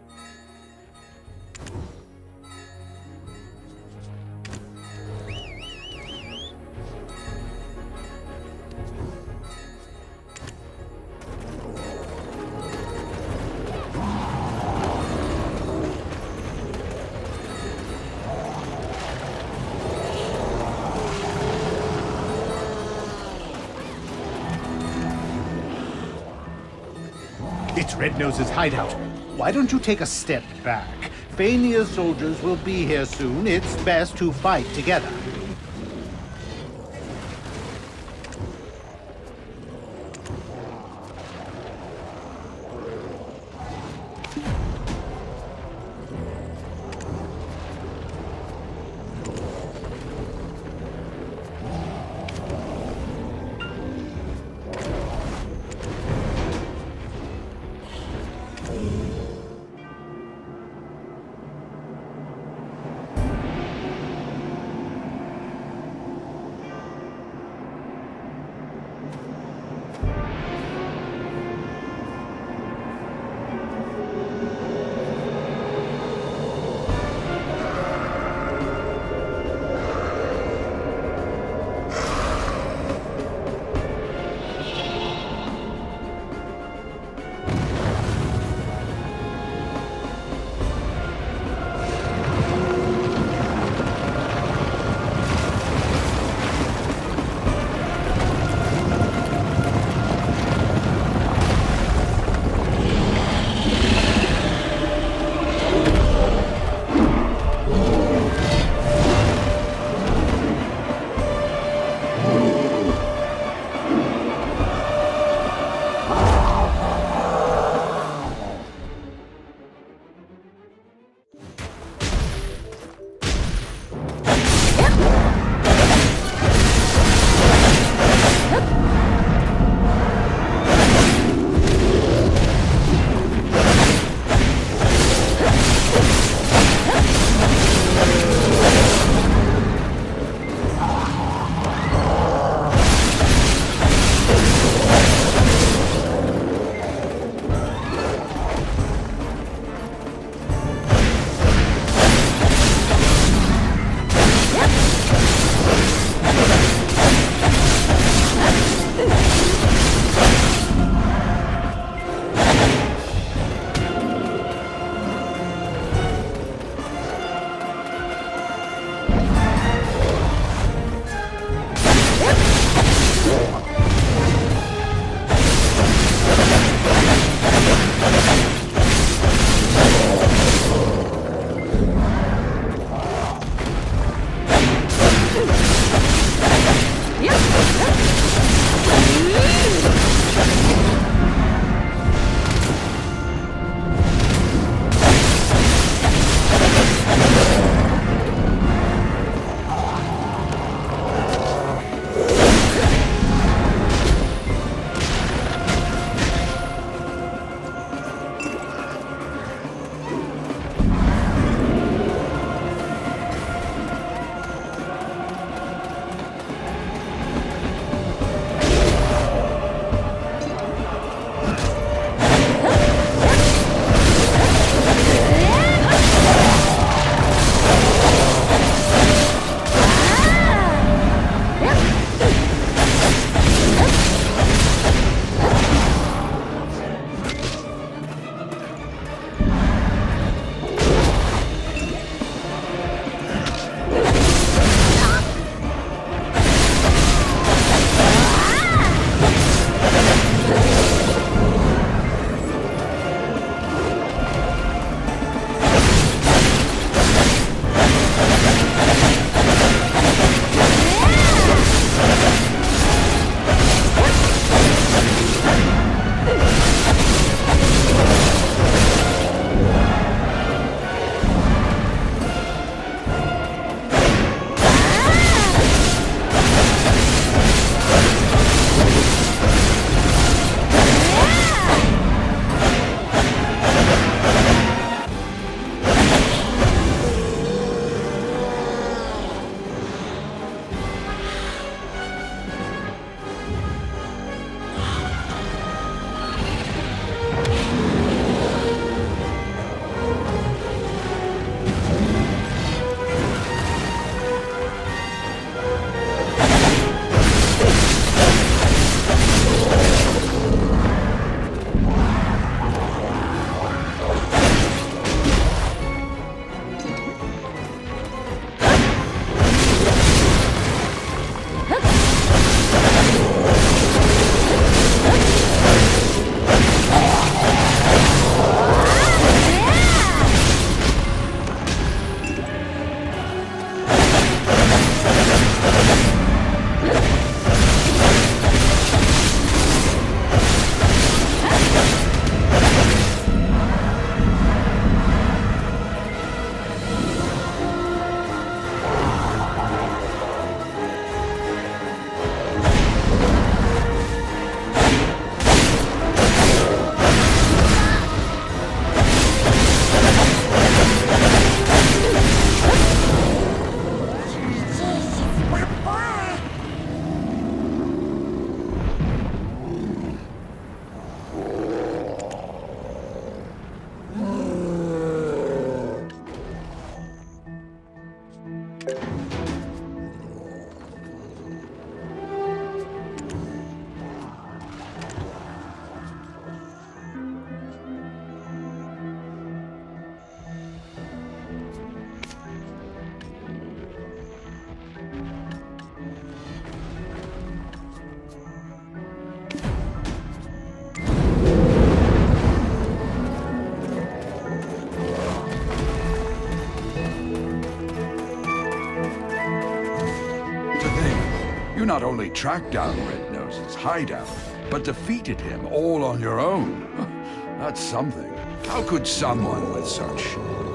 It's Red Nose's hideout. Why don't you take a step back? Fania's soldiers will be here soon. It's best to fight together. You not only tracked down Red Nose's hideout, but defeated him all on your own. That's something. How could someone with such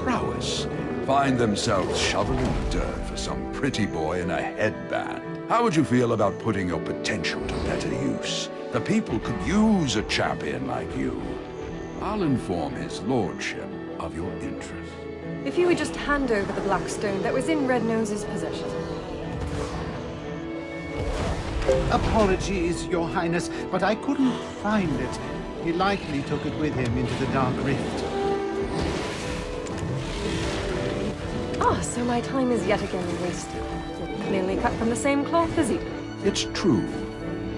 prowess find themselves shoveling dirt for some pretty boy in a headband? How would you feel about putting your potential to better use? The people could use a champion like you. I'll inform his lordship of your interest. If you would just hand over the black stone that was in Red Nose's possession. Apologies, Your Highness, but I couldn't find it. He likely took it with him into the Dark Rift. Ah, so my time is yet again wasted. We're clearly cut from the same cloth as Eden. It's true.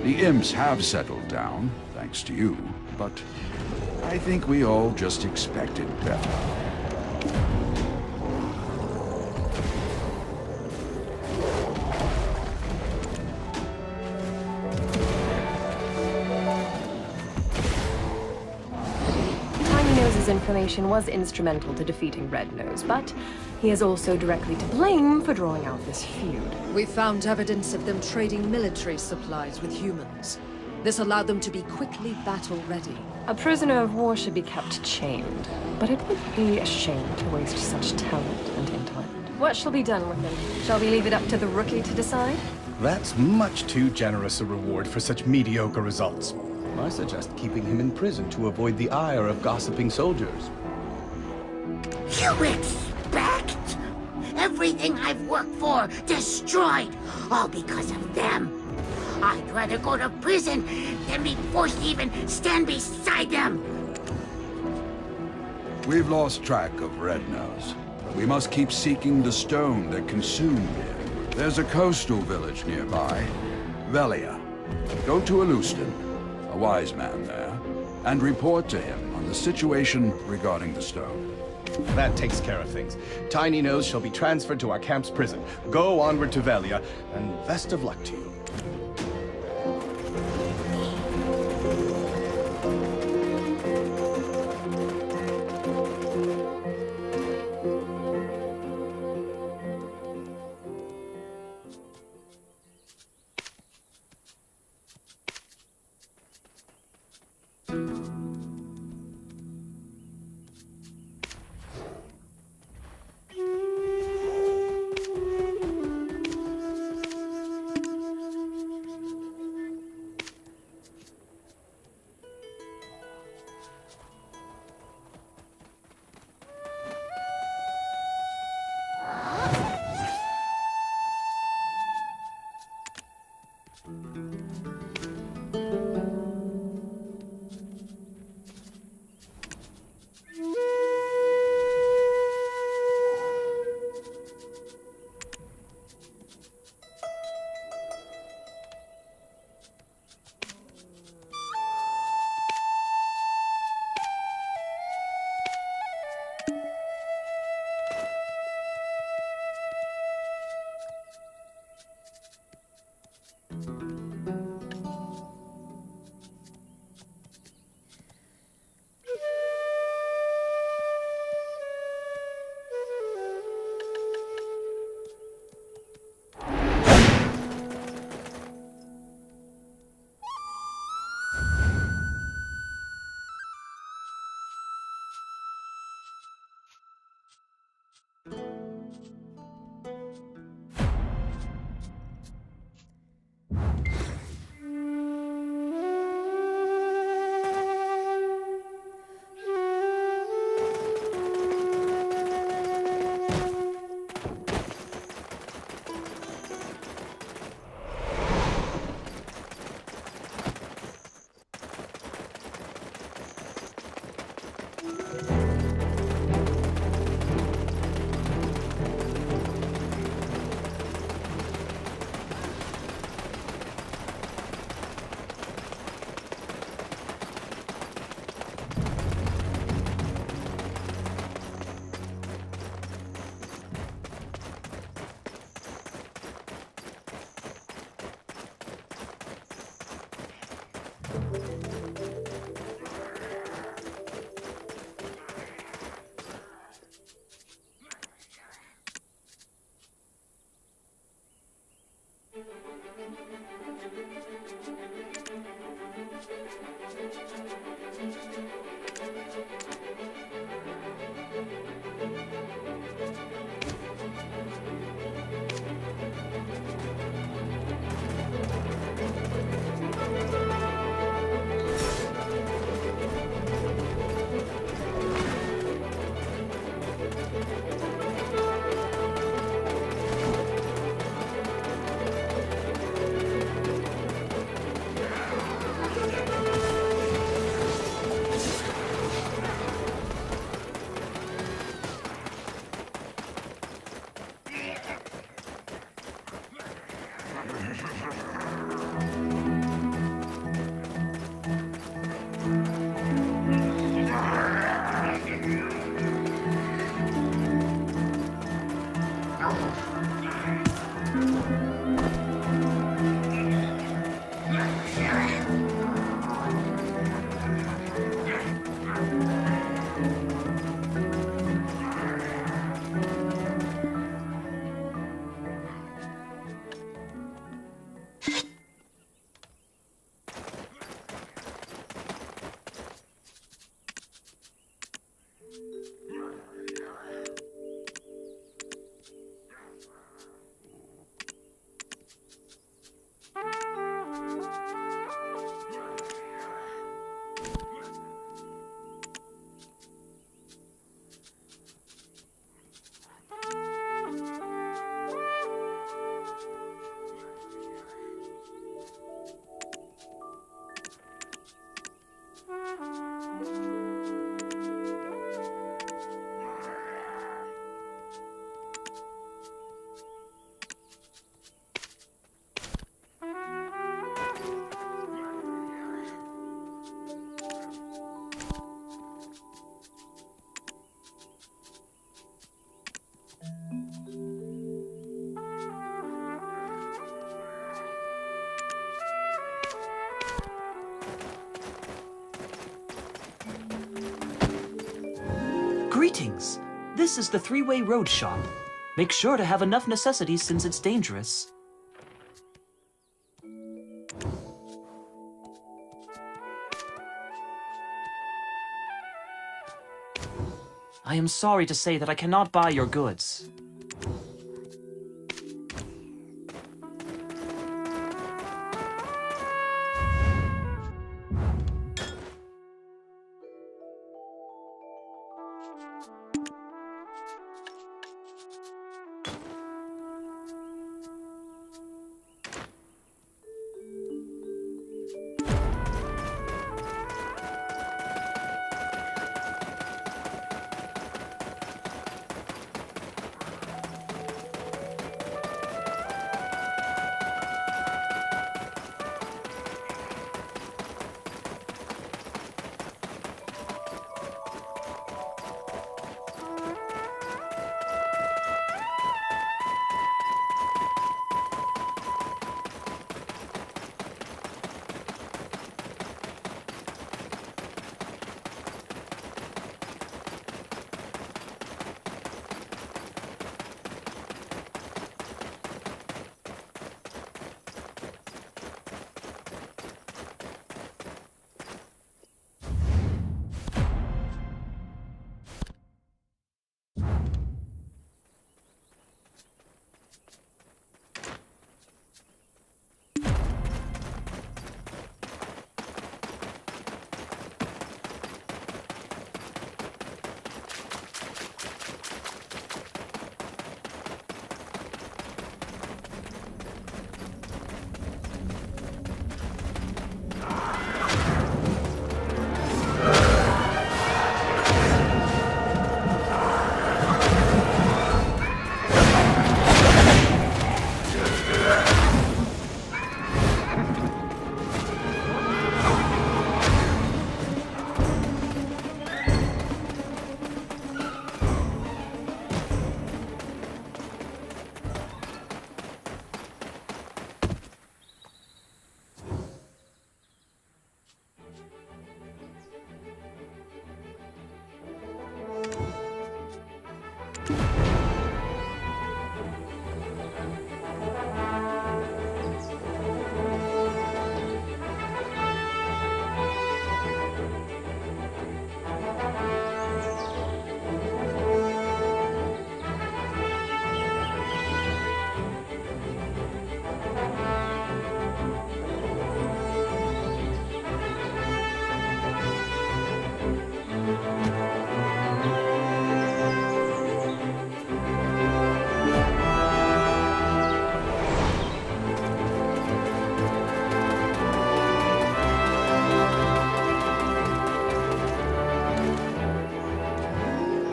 The imps have settled down, thanks to you, but I think we all just expected better. His information was instrumental to defeating Red Nose, but he is also directly to blame for drawing out this feud. We found evidence of them trading military supplies with humans. This allowed them to be quickly battle-ready. A prisoner of war should be kept chained, but it would be a shame to waste such talent and intellect. What shall be done with him? Shall we leave it up to the rookie to decide? That's much too generous a reward for such mediocre results. I suggest keeping him in prison to avoid the ire of gossiping soldiers. You expect? Everything I've worked for destroyed, all because of them. I'd rather go to prison than be forced to even stand beside them. We've lost track of Red Nose, but we must keep seeking the stone that consumed him. There's a coastal village nearby, Velia. Go to Alustin, a wise man there, and report to him on the situation regarding the stone. That takes care of things. Tiny Nose shall be transferred to our camp's prison. Go onward to Velia, and best of luck to you. Greetings! This is the three-way road shop. Make sure to have enough necessities since it's dangerous. I am sorry to say that I cannot buy your goods.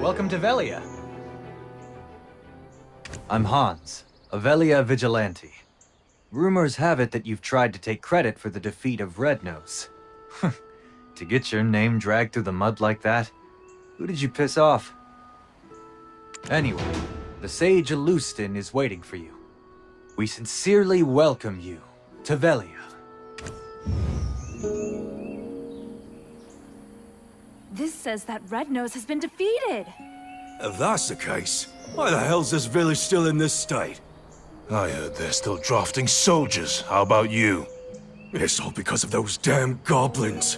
Welcome to Velia. I'm Hans, a Velia vigilante. Rumors have it that you've tried to take credit for the defeat of Red Nose. To get your name dragged through the mud like that? Who did you piss off? Anyway, the Sage Alustin is waiting for you. We sincerely welcome you to Velia. This says that Red Nose has been defeated. If that's the case, why the hell's this village still in this state? I heard they're still drafting soldiers. How about you? It's all because of those damn goblins.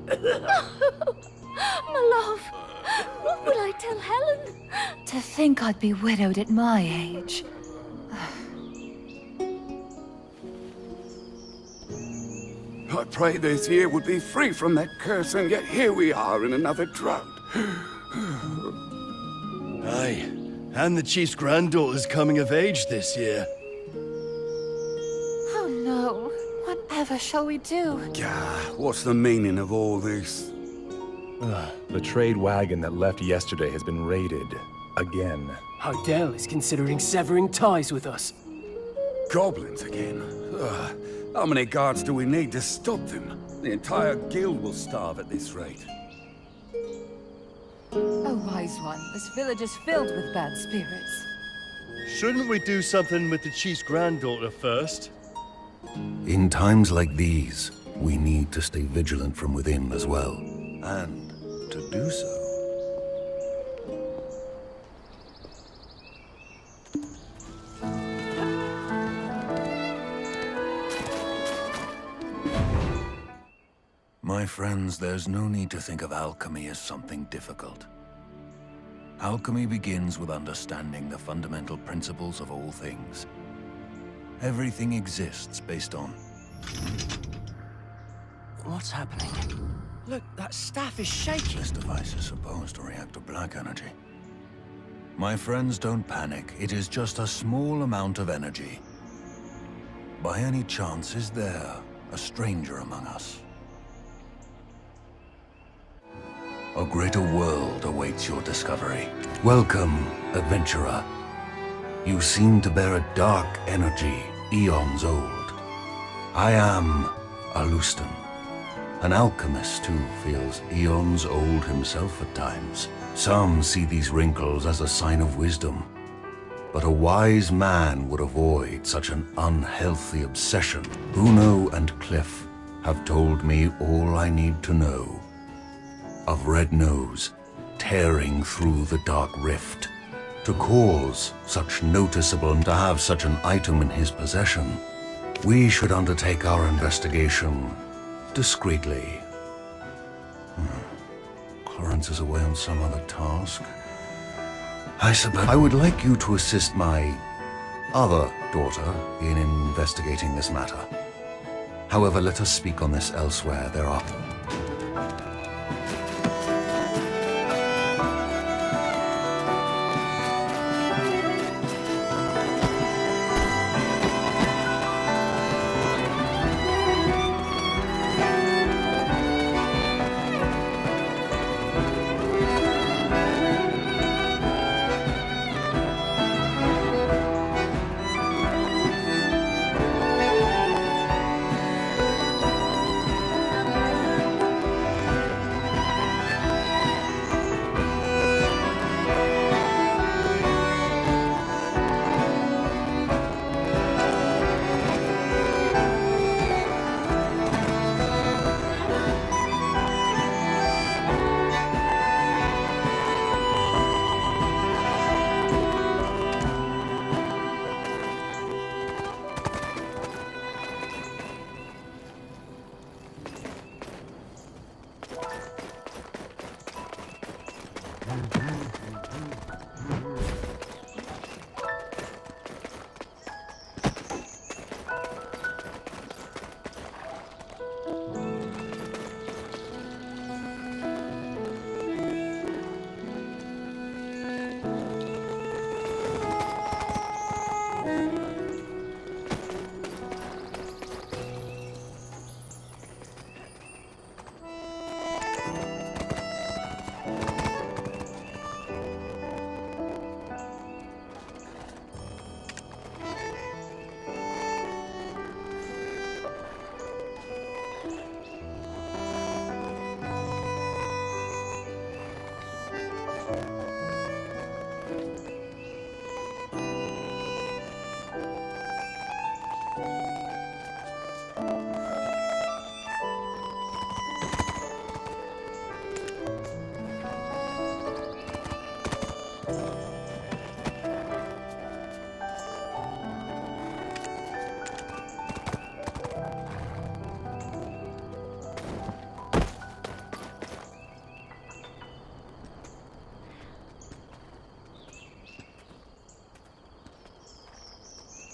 My love, what would I tell Helen? To think I'd be widowed at my age. I prayed this year would be free from that curse, and yet here we are in another drought. Aye, and the chief's granddaughter's coming of age this year. Oh no, whatever Whatever shall we do? What's the meaning of all this? The trade wagon that left yesterday has been raided. Again. Hardell is considering severing ties with us. Goblins again? How many guards do we need to stop them? The entire guild will starve at this rate. Oh, wise one, this village is filled with bad spirits. Shouldn't we do something with the chief's granddaughter first? In times like these, we need to stay vigilant from within as well. And to do so... My friends, there's no need to think of alchemy as something difficult. Alchemy begins with understanding the fundamental principles of all things. Everything exists based on... What's happening? Look, that staff is shaking. This device is supposed to react to black energy. My friends, don't panic. It is just a small amount of energy. By any chance, is there a stranger among us? A greater world awaits your discovery. Welcome, adventurer. You seem to bear a dark energy, eons old. I am Alustan, an alchemist who feels eons old himself at times. Some see these wrinkles as a sign of wisdom, but a wise man would avoid such an unhealthy obsession. Uno and Cliff have told me all I need to know. Of Red Nose tearing through the dark rift. To cause such noticeable and to have such an item in his possession, we should undertake our investigation discreetly. Clarence is away on some other task. I suppose I would like you to assist my other daughter in investigating this matter. However, let us speak on this elsewhere. There are